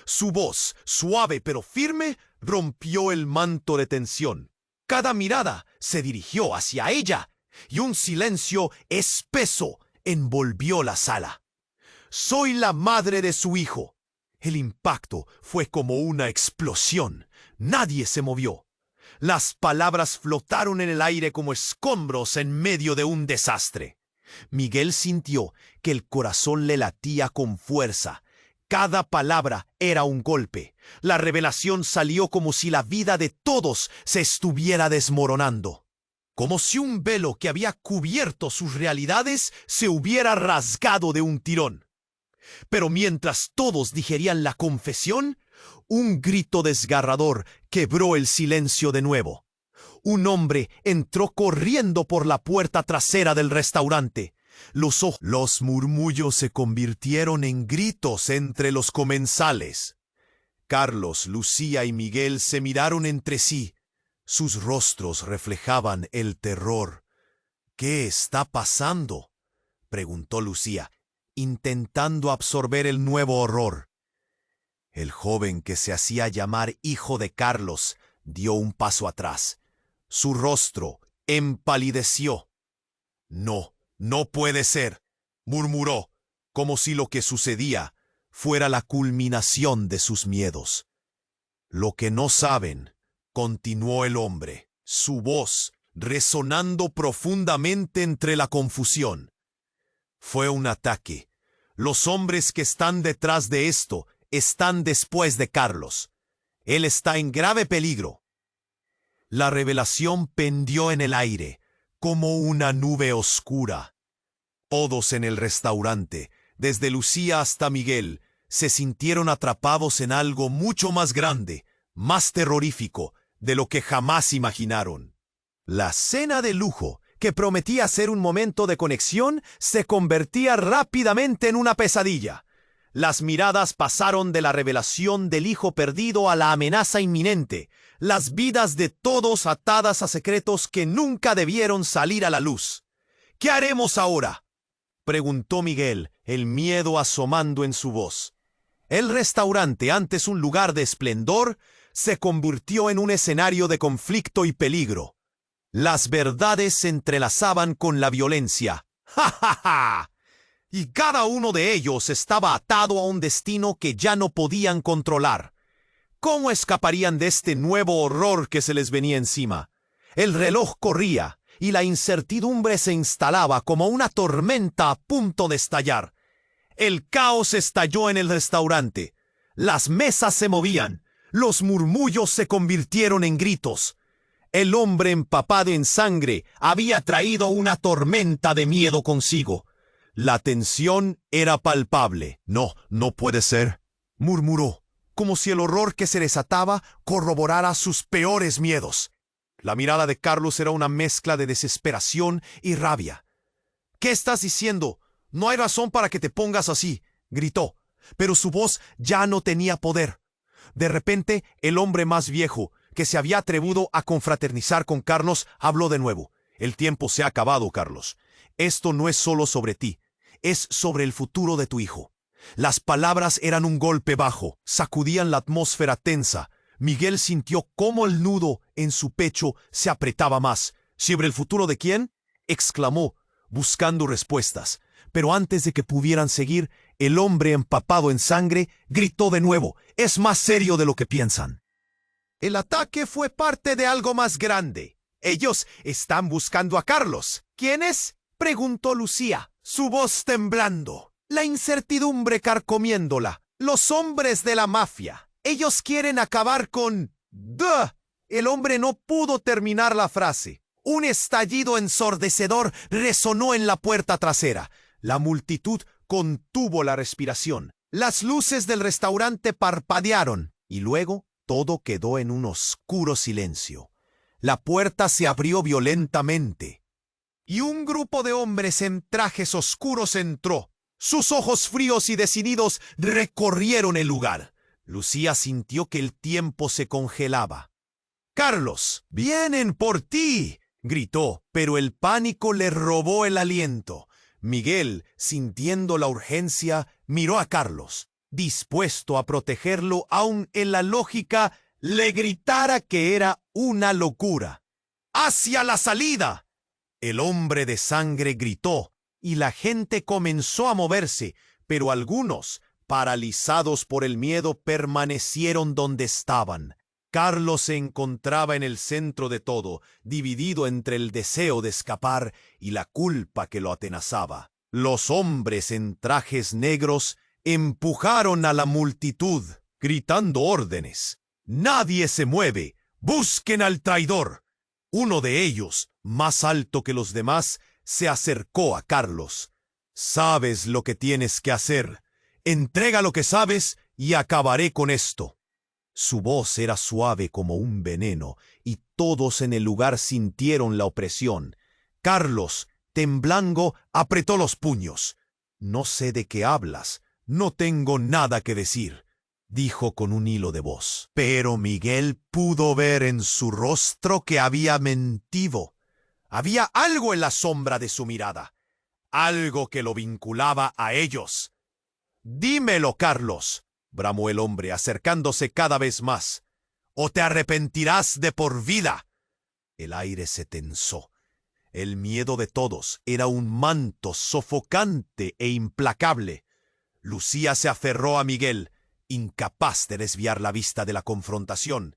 Su voz, suave pero firme, rompió el manto de tensión. Cada mirada se dirigió hacia ella, y un silencio espeso envolvió la sala. «Soy la madre de su hijo». El impacto fue como una explosión. Nadie se movió. Las palabras flotaron en el aire como escombros en medio de un desastre. Miguel sintió que el corazón le latía con fuerza. Cada palabra era un golpe. La revelación salió como si la vida de todos se estuviera desmoronando. Como si un velo que había cubierto sus realidades se hubiera rasgado de un tirón. Pero mientras todos digerían la confesión, un grito desgarrador quebró el silencio de nuevo. Un hombre entró corriendo por la puerta trasera del restaurante. Los murmullos se convirtieron en gritos entre los comensales. Carlos, Lucía y Miguel se miraron entre sí. Sus rostros reflejaban el terror. «¿Qué está pasando?», preguntó Lucía, intentando absorber el nuevo horror. El joven que se hacía llamar hijo de Carlos dio un paso atrás. Su rostro empalideció. «No, no puede ser», murmuró, como si lo que sucedía fuera la culminación de sus miedos. «Lo que no saben», continuó el hombre, su voz resonando profundamente entre la confusión. «Fue un ataque. Los hombres que están detrás de esto están después de Carlos. Él está en grave peligro». La revelación pendió en el aire, como una nube oscura. Todos en el restaurante, desde Lucía hasta Miguel, se sintieron atrapados en algo mucho más grande, más terrorífico, de lo que jamás imaginaron. La cena de lujo, que prometía ser un momento de conexión, se convertía rápidamente en una pesadilla. Las miradas pasaron de la revelación del hijo perdido a la amenaza inminente, las vidas de todos atadas a secretos que nunca debieron salir a la luz. «¿Qué haremos ahora?», preguntó Miguel, el miedo asomando en su voz. El restaurante, antes un lugar de esplendor, se convirtió en un escenario de conflicto y peligro. Las verdades se entrelazaban con la violencia. ¡Ja, ja, ja! Y cada uno de ellos estaba atado a un destino que ya no podían controlar. ¿Cómo escaparían de este nuevo horror que se les venía encima? El reloj corría y la incertidumbre se instalaba como una tormenta a punto de estallar. El caos estalló en el restaurante. Las mesas se movían. Los murmullos se convirtieron en gritos. El hombre empapado en sangre había traído una tormenta de miedo consigo. La tensión era palpable. «No, no puede ser», murmuró, como si el horror que se desataba corroborara sus peores miedos. La mirada de Carlos era una mezcla de desesperación y rabia. «¿Qué estás diciendo? No hay razón para que te pongas así», gritó, pero su voz ya no tenía poder. De repente, el hombre más viejo, que se había atrevido a confraternizar con Carlos, habló de nuevo. «El tiempo se ha acabado, Carlos. Esto no es solo sobre ti, es sobre el futuro de tu hijo». Las palabras eran un golpe bajo, sacudían la atmósfera tensa. Miguel sintió cómo el nudo en su pecho se apretaba más. «¿Sobre el futuro de quién?», exclamó, buscando respuestas. Pero antes de que pudieran seguir, el hombre empapado en sangre gritó de nuevo: «Es más serio de lo que piensan. El ataque fue parte de algo más grande. Ellos están buscando a Carlos». «¿Quién es?», preguntó Lucía, su voz temblando, la incertidumbre carcomiéndola. «Los hombres de la mafia. Ellos quieren acabar con...» «Duh». El hombre no pudo terminar la frase. Un estallido ensordecedor resonó en la puerta trasera. La multitud contuvo la respiración. Las luces del restaurante parpadearon y luego todo quedó en un oscuro silencio. La puerta se abrió violentamente y un grupo de hombres en trajes oscuros entró. Sus ojos fríos y decididos recorrieron el lugar. Lucía sintió que el tiempo se congelaba. «Carlos, vienen por ti», gritó, pero el pánico le robó el aliento. Miguel, sintiendo la urgencia, miró a Carlos, dispuesto a protegerlo aun en la lógica le gritara que era una locura. ¡Hacia la salida! El hombre de sangre gritó, y la gente comenzó a moverse, pero algunos, paralizados por el miedo, permanecieron donde estaban. Carlos se encontraba en el centro de todo, dividido entre el deseo de escapar y la culpa que lo atenazaba. Los hombres en trajes negros empujaron a la multitud, gritando órdenes. «¡Nadie se mueve! ¡Busquen al traidor!». Uno de ellos, más alto que los demás, se acercó a Carlos. «Sabes lo que tienes que hacer. Entrega lo que sabes y acabaré con esto». Su voz era suave como un veneno, y todos en el lugar sintieron la opresión. Carlos, temblando, apretó los puños. «No sé de qué hablas. No tengo nada que decir», dijo con un hilo de voz. Pero Miguel pudo ver en su rostro que había mentido. Había algo en la sombra de su mirada, algo que lo vinculaba a ellos. «Dímelo, Carlos», bramó el hombre, acercándose cada vez más, «o te arrepentirás de por vida». El aire se tensó. El miedo de todos era un manto sofocante e implacable. Lucía se aferró a Miguel, incapaz de desviar la vista de la confrontación.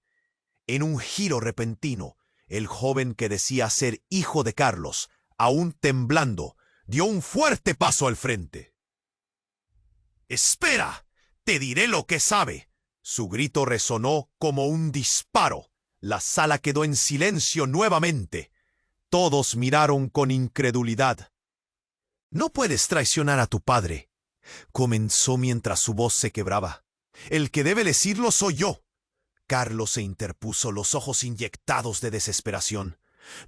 En un giro repentino, el joven que decía ser hijo de Carlos, aún temblando, dio un fuerte paso al frente. «¡Espera! ¡Te diré lo que sabe!». Su grito resonó como un disparo. La sala quedó en silencio nuevamente. Todos miraron con incredulidad. «No puedes traicionar a tu padre», comenzó mientras su voz se quebraba. «El que debe decirlo soy yo». Carlos se interpuso, los ojos inyectados de desesperación.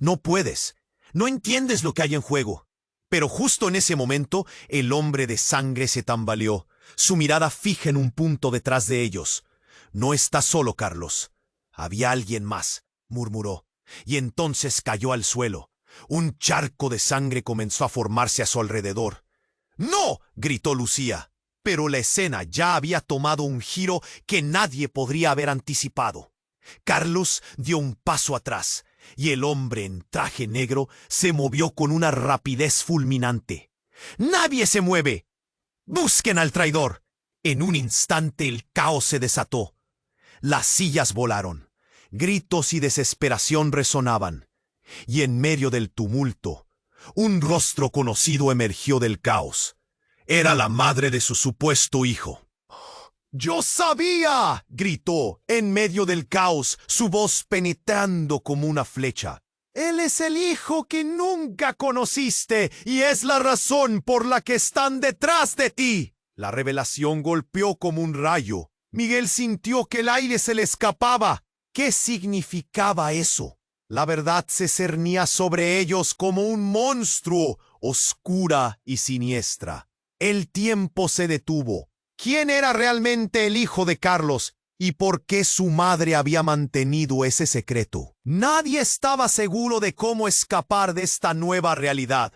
«No puedes. No entiendes lo que hay en juego». Pero justo en ese momento, el hombre de sangre se tambaleó, su mirada fija en un punto detrás de ellos. «No estás solo, Carlos. Había alguien más», murmuró, y entonces cayó al suelo. Un charco de sangre comenzó a formarse a su alrededor. «¡No!», gritó Lucía, pero la escena ya había tomado un giro que nadie podría haber anticipado. Carlos dio un paso atrás, y el hombre en traje negro se movió con una rapidez fulminante. «¡Nadie se mueve! ¡Busquen al traidor!». En un instante el caos se desató. Las sillas volaron, gritos y desesperación resonaban, y en medio del tumulto, un rostro conocido emergió del caos. Era la madre de su supuesto hijo. «¡Yo sabía!», gritó en medio del caos, su voz penetrando como una flecha. «Él es el hijo que nunca conociste y es la razón por la que están detrás de ti». La revelación golpeó como un rayo. Miguel sintió que el aire se le escapaba. ¿Qué significaba eso? La verdad se cernía sobre ellos como un monstruo, oscura y siniestra. El tiempo se detuvo. ¿Quién era realmente el hijo de Carlos y por qué su madre había mantenido ese secreto? Nadie estaba seguro de cómo escapar de esta nueva realidad,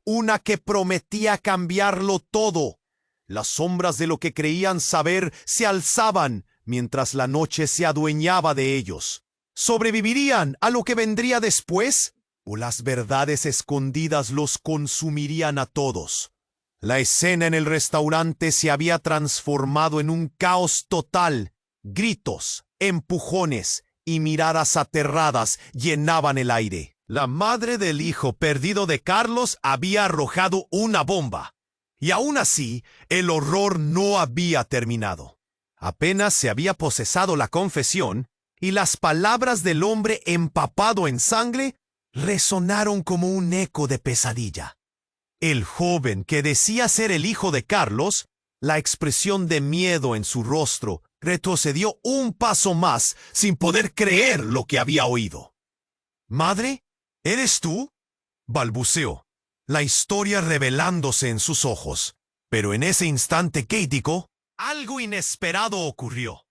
una que prometía cambiarlo todo. Las sombras de lo que creían saber se alzaban mientras la noche se adueñaba de ellos. ¿Sobrevivirían a lo que vendría después? ¿O las verdades escondidas los consumirían a todos? La escena en el restaurante se había transformado en un caos total. Gritos, empujones y miradas aterradas llenaban el aire. La madre del hijo perdido de Carlos había arrojado una bomba. Y aún así, el horror no había terminado. Apenas se había procesado la confesión, y las palabras del hombre empapado en sangre resonaron como un eco de pesadilla. El joven que decía ser el hijo de Carlos, la expresión de miedo en su rostro, retrocedió un paso más sin poder creer lo que había oído. «¿Madre? ¿Eres tú?», balbuceó, la historia revelándose en sus ojos. Pero en ese instante crítico, algo inesperado ocurrió.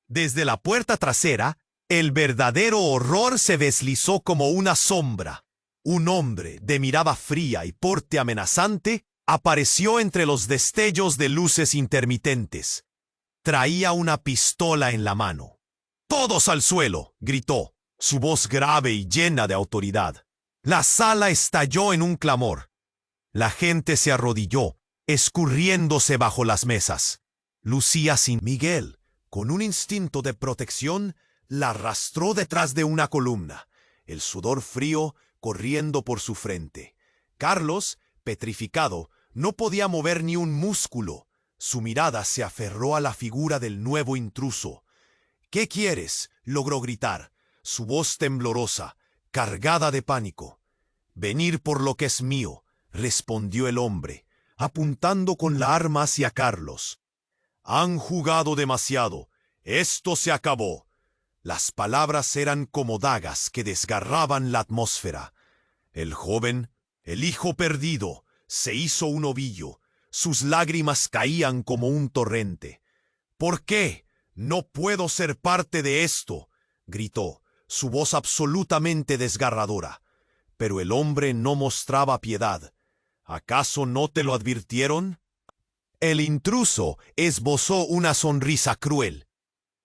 Desde la puerta trasera, el verdadero horror se deslizó como una sombra. Un hombre de mirada fría y porte amenazante apareció entre los destellos de luces intermitentes. Traía una pistola en la mano. «¡Todos al suelo!», gritó, su voz grave y llena de autoridad. La sala estalló en un clamor. La gente se arrodilló, escurriéndose bajo las mesas. Lucía sin Miguel, con un instinto de protección, la arrastró detrás de una columna, el sudor frío corriendo por su frente. Carlos, petrificado, no podía mover ni un músculo. Su mirada se aferró a la figura del nuevo intruso. «¿Qué quieres?», logró gritar, su voz temblorosa, cargada de pánico. «Venir por lo que es mío», respondió el hombre, apuntando con la arma hacia Carlos. «Han jugado demasiado. Esto se acabó». Las palabras eran como dagas que desgarraban la atmósfera. El joven, el hijo perdido, se hizo un ovillo. Sus lágrimas caían como un torrente. «¿Por qué? No puedo ser parte de esto», gritó, su voz absolutamente desgarradora. Pero el hombre no mostraba piedad. «¿Acaso no te lo advirtieron?». El intruso esbozó una sonrisa cruel.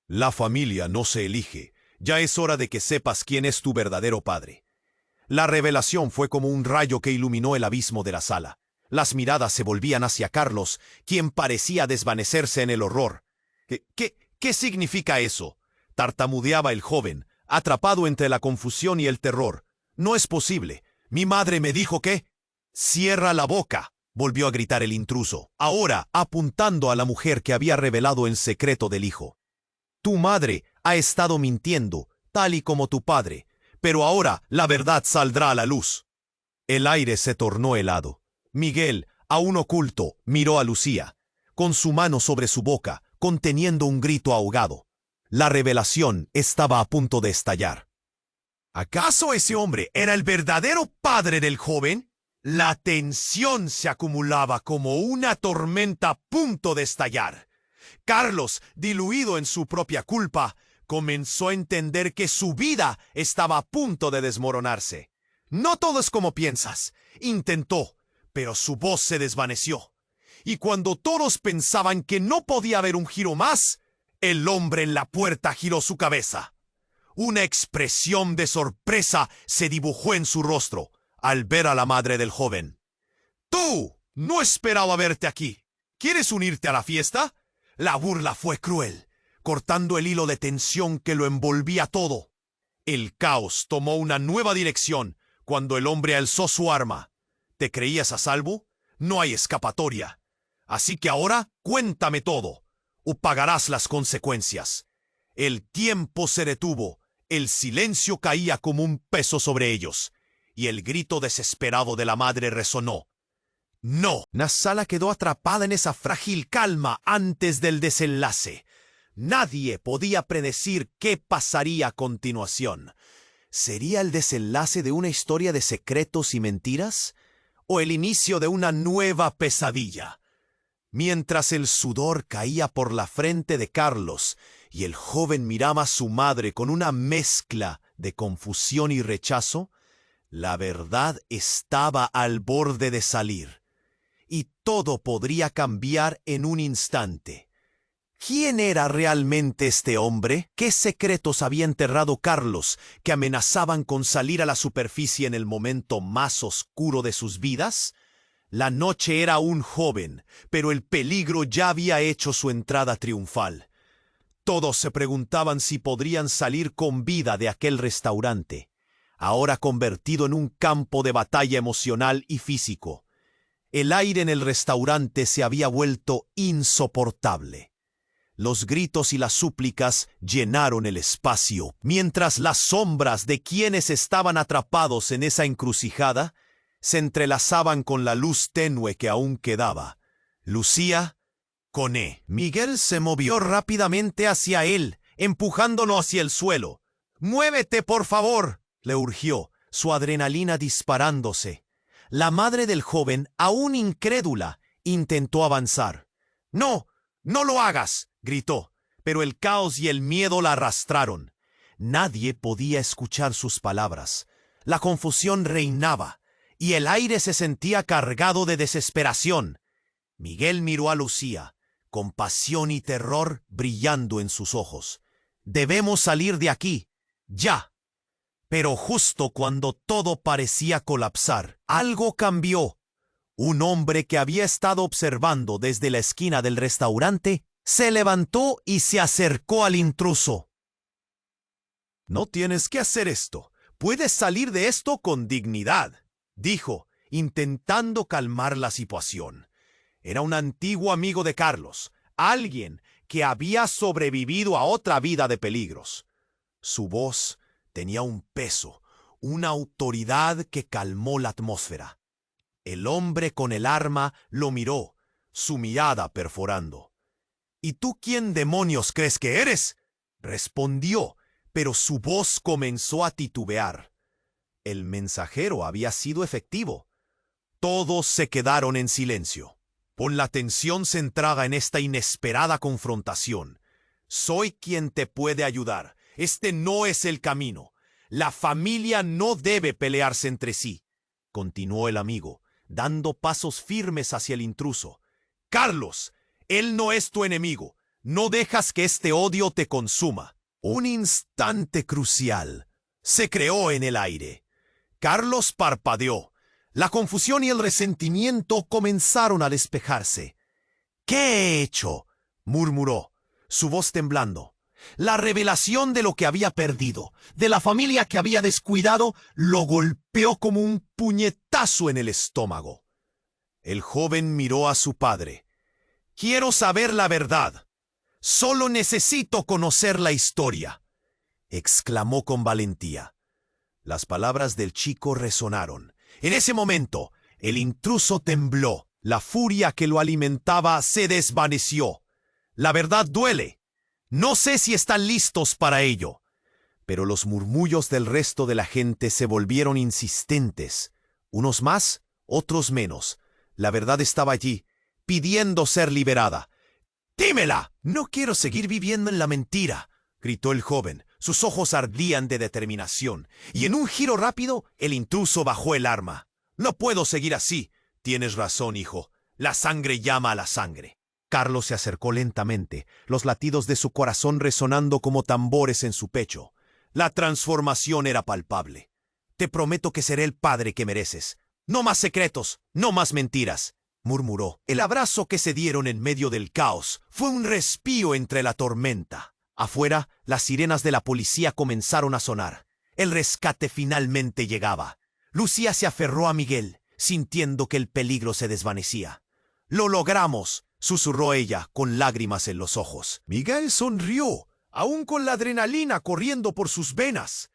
«La familia no se elige. Ya es hora de que sepas quién es tu verdadero padre». La revelación fue como un rayo que iluminó el abismo de la sala. Las miradas se volvían hacia Carlos, quien parecía desvanecerse en el horror. ¿Qué significa eso?», tartamudeaba el joven, atrapado entre la confusión y el terror. «No es posible. Mi madre me dijo que...». «Cierra la boca», volvió a gritar el intruso, ahora apuntando a la mujer que había revelado en secreto del hijo. «Tu madre ha estado mintiendo, tal y como tu padre, pero ahora la verdad saldrá a la luz». El aire se tornó helado. Miguel, aún oculto, miró a Lucía, con su mano sobre su boca, conteniendo un grito ahogado. La revelación estaba a punto de estallar. ¿Acaso ese hombre era el verdadero padre del joven? La tensión se acumulaba como una tormenta a punto de estallar. Carlos, diluido en su propia culpa, comenzó a entender que su vida estaba a punto de desmoronarse. «No todo es como piensas», intentó, pero su voz se desvaneció. Y cuando todos pensaban que no podía haber un giro más, el hombre en la puerta giró su cabeza. Una expresión de sorpresa se dibujó en su rostro al ver a la madre del joven. «¡Tú! No esperaba verte aquí. ¿Quieres unirte a la fiesta?». La burla fue cruel, cortando el hilo de tensión que lo envolvía todo. El caos tomó una nueva dirección cuando el hombre alzó su arma. «¿Te creías a salvo? No hay escapatoria. Así que ahora cuéntame todo, o pagarás las consecuencias». El tiempo se detuvo, el silencio caía como un peso sobre ellos, y el grito desesperado de la madre resonó. «No». La sala quedó atrapada en esa frágil calma antes del desenlace. Nadie podía predecir qué pasaría a continuación. ¿Sería el desenlace de una historia de secretos y mentiras? ¿O el inicio de una nueva pesadilla? Mientras el sudor caía por la frente de Carlos y el joven miraba a su madre con una mezcla de confusión y rechazo, la verdad estaba al borde de salir. Y todo podría cambiar en un instante. ¿Quién era realmente este hombre? ¿Qué secretos había enterrado Carlos que amenazaban con salir a la superficie en el momento más oscuro de sus vidas? La noche era aún joven, pero el peligro ya había hecho su entrada triunfal. Todos se preguntaban si podrían salir con vida de aquel restaurante, ahora convertido en un campo de batalla emocional y físico. El aire en el restaurante se había vuelto insoportable. Los gritos y las súplicas llenaron el espacio, mientras las sombras de quienes estaban atrapados en esa encrucijada se entrelazaban con la luz tenue que aún quedaba. Lucía, Coné. Miguel se movió rápidamente hacia él, empujándolo hacia el suelo. «¡Muévete, por favor!», le urgió, su adrenalina disparándose. La madre del joven, aún incrédula, intentó avanzar. «¡No! ¡No lo hagas!», gritó, pero el caos y el miedo la arrastraron. Nadie podía escuchar sus palabras. La confusión reinaba. y el aire se sentía cargado de desesperación. Miguel miró a Lucía, con pasión y terror brillando en sus ojos. «Debemos salir de aquí, ya». Pero justo cuando todo parecía colapsar, algo cambió. Un hombre que había estado observando desde la esquina del restaurante se levantó y se acercó al intruso. «No tienes que hacer esto. Puedes salir de esto con dignidad», dijo, intentando calmar la situación. Era un antiguo amigo de Carlos, alguien que había sobrevivido a otra vida de peligros. Su voz tenía un peso, una autoridad que calmó la atmósfera. El hombre con el arma lo miró, su mirada perforando. «¿Y tú quién demonios crees que eres?», respondió, pero su voz comenzó a titubear. El mensajero había sido efectivo. Todos se quedaron en silencio, con la tensión centrada en esta inesperada confrontación. «Soy quien te puede ayudar. Este no es el camino. La familia no debe pelearse entre sí», continuó el amigo, dando pasos firmes hacia el intruso. «Carlos, él no es tu enemigo. No dejas que este odio te consuma». Un instante crucial se creó en el aire. Carlos parpadeó. La confusión y el resentimiento comenzaron a despejarse. «¿Qué he hecho?», murmuró, su voz temblando. La revelación de lo que había perdido, de la familia que había descuidado, lo golpeó como un puñetazo en el estómago. El joven miró a su padre. «Quiero saber la verdad. Solo necesito conocer la historia», exclamó con valentía. Las palabras del chico resonaron. En ese momento, el intruso tembló. La furia que lo alimentaba se desvaneció. «La verdad duele. No sé si están listos para ello». Pero los murmullos del resto de la gente se volvieron insistentes. Unos más, otros menos. La verdad estaba allí, pidiendo ser liberada. «¡Dímela!». «No quiero seguir viviendo en la mentira», gritó el joven. Sus ojos ardían de determinación, y en un giro rápido, el intruso bajó el arma. «No puedo seguir así». «Tienes razón, hijo. La sangre llama a la sangre». Carlos se acercó lentamente, los latidos de su corazón resonando como tambores en su pecho. La transformación era palpable. «Te prometo que seré el padre que mereces. No más secretos, no más mentiras», murmuró. El abrazo que se dieron en medio del caos fue un respiro entre la tormenta. Afuera, las sirenas de la policía comenzaron a sonar. El rescate finalmente llegaba. Lucía se aferró a Miguel, sintiendo que el peligro se desvanecía. «Lo logramos», susurró ella, con lágrimas en los ojos. Miguel sonrió, aún con la adrenalina corriendo por sus venas.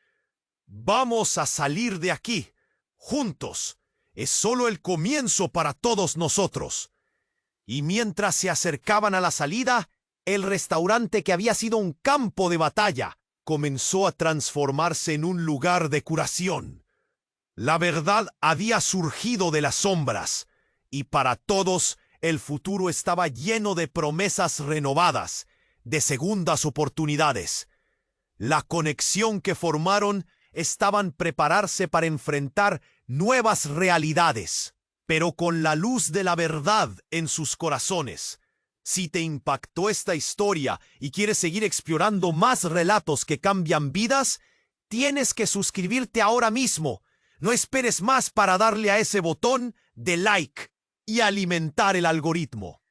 «Vamos a salir de aquí, juntos. Es solo el comienzo para todos nosotros». Y mientras se acercaban a la salida, el restaurante que había sido un campo de batalla comenzó a transformarse en un lugar de curación. La verdad había surgido de las sombras, y para todos el futuro estaba lleno de promesas renovadas, de segundas oportunidades. La conexión que formaron estaban prepararse para enfrentar nuevas realidades, pero con la luz de la verdad en sus corazones. Si te impactó esta historia y quieres seguir explorando más relatos que cambian vidas, tienes que suscribirte ahora mismo. No esperes más para darle a ese botón de like y alimentar el algoritmo.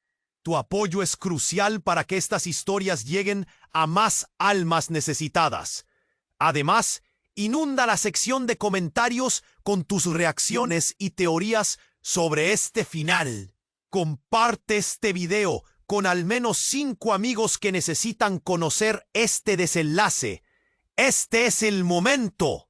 Tu apoyo es crucial para que estas historias lleguen a más almas necesitadas. Además, inunda la sección de comentarios con tus reacciones y teorías sobre este final. Comparte este video con al menos 5 amigos que necesitan conocer este desenlace. Este es el momento.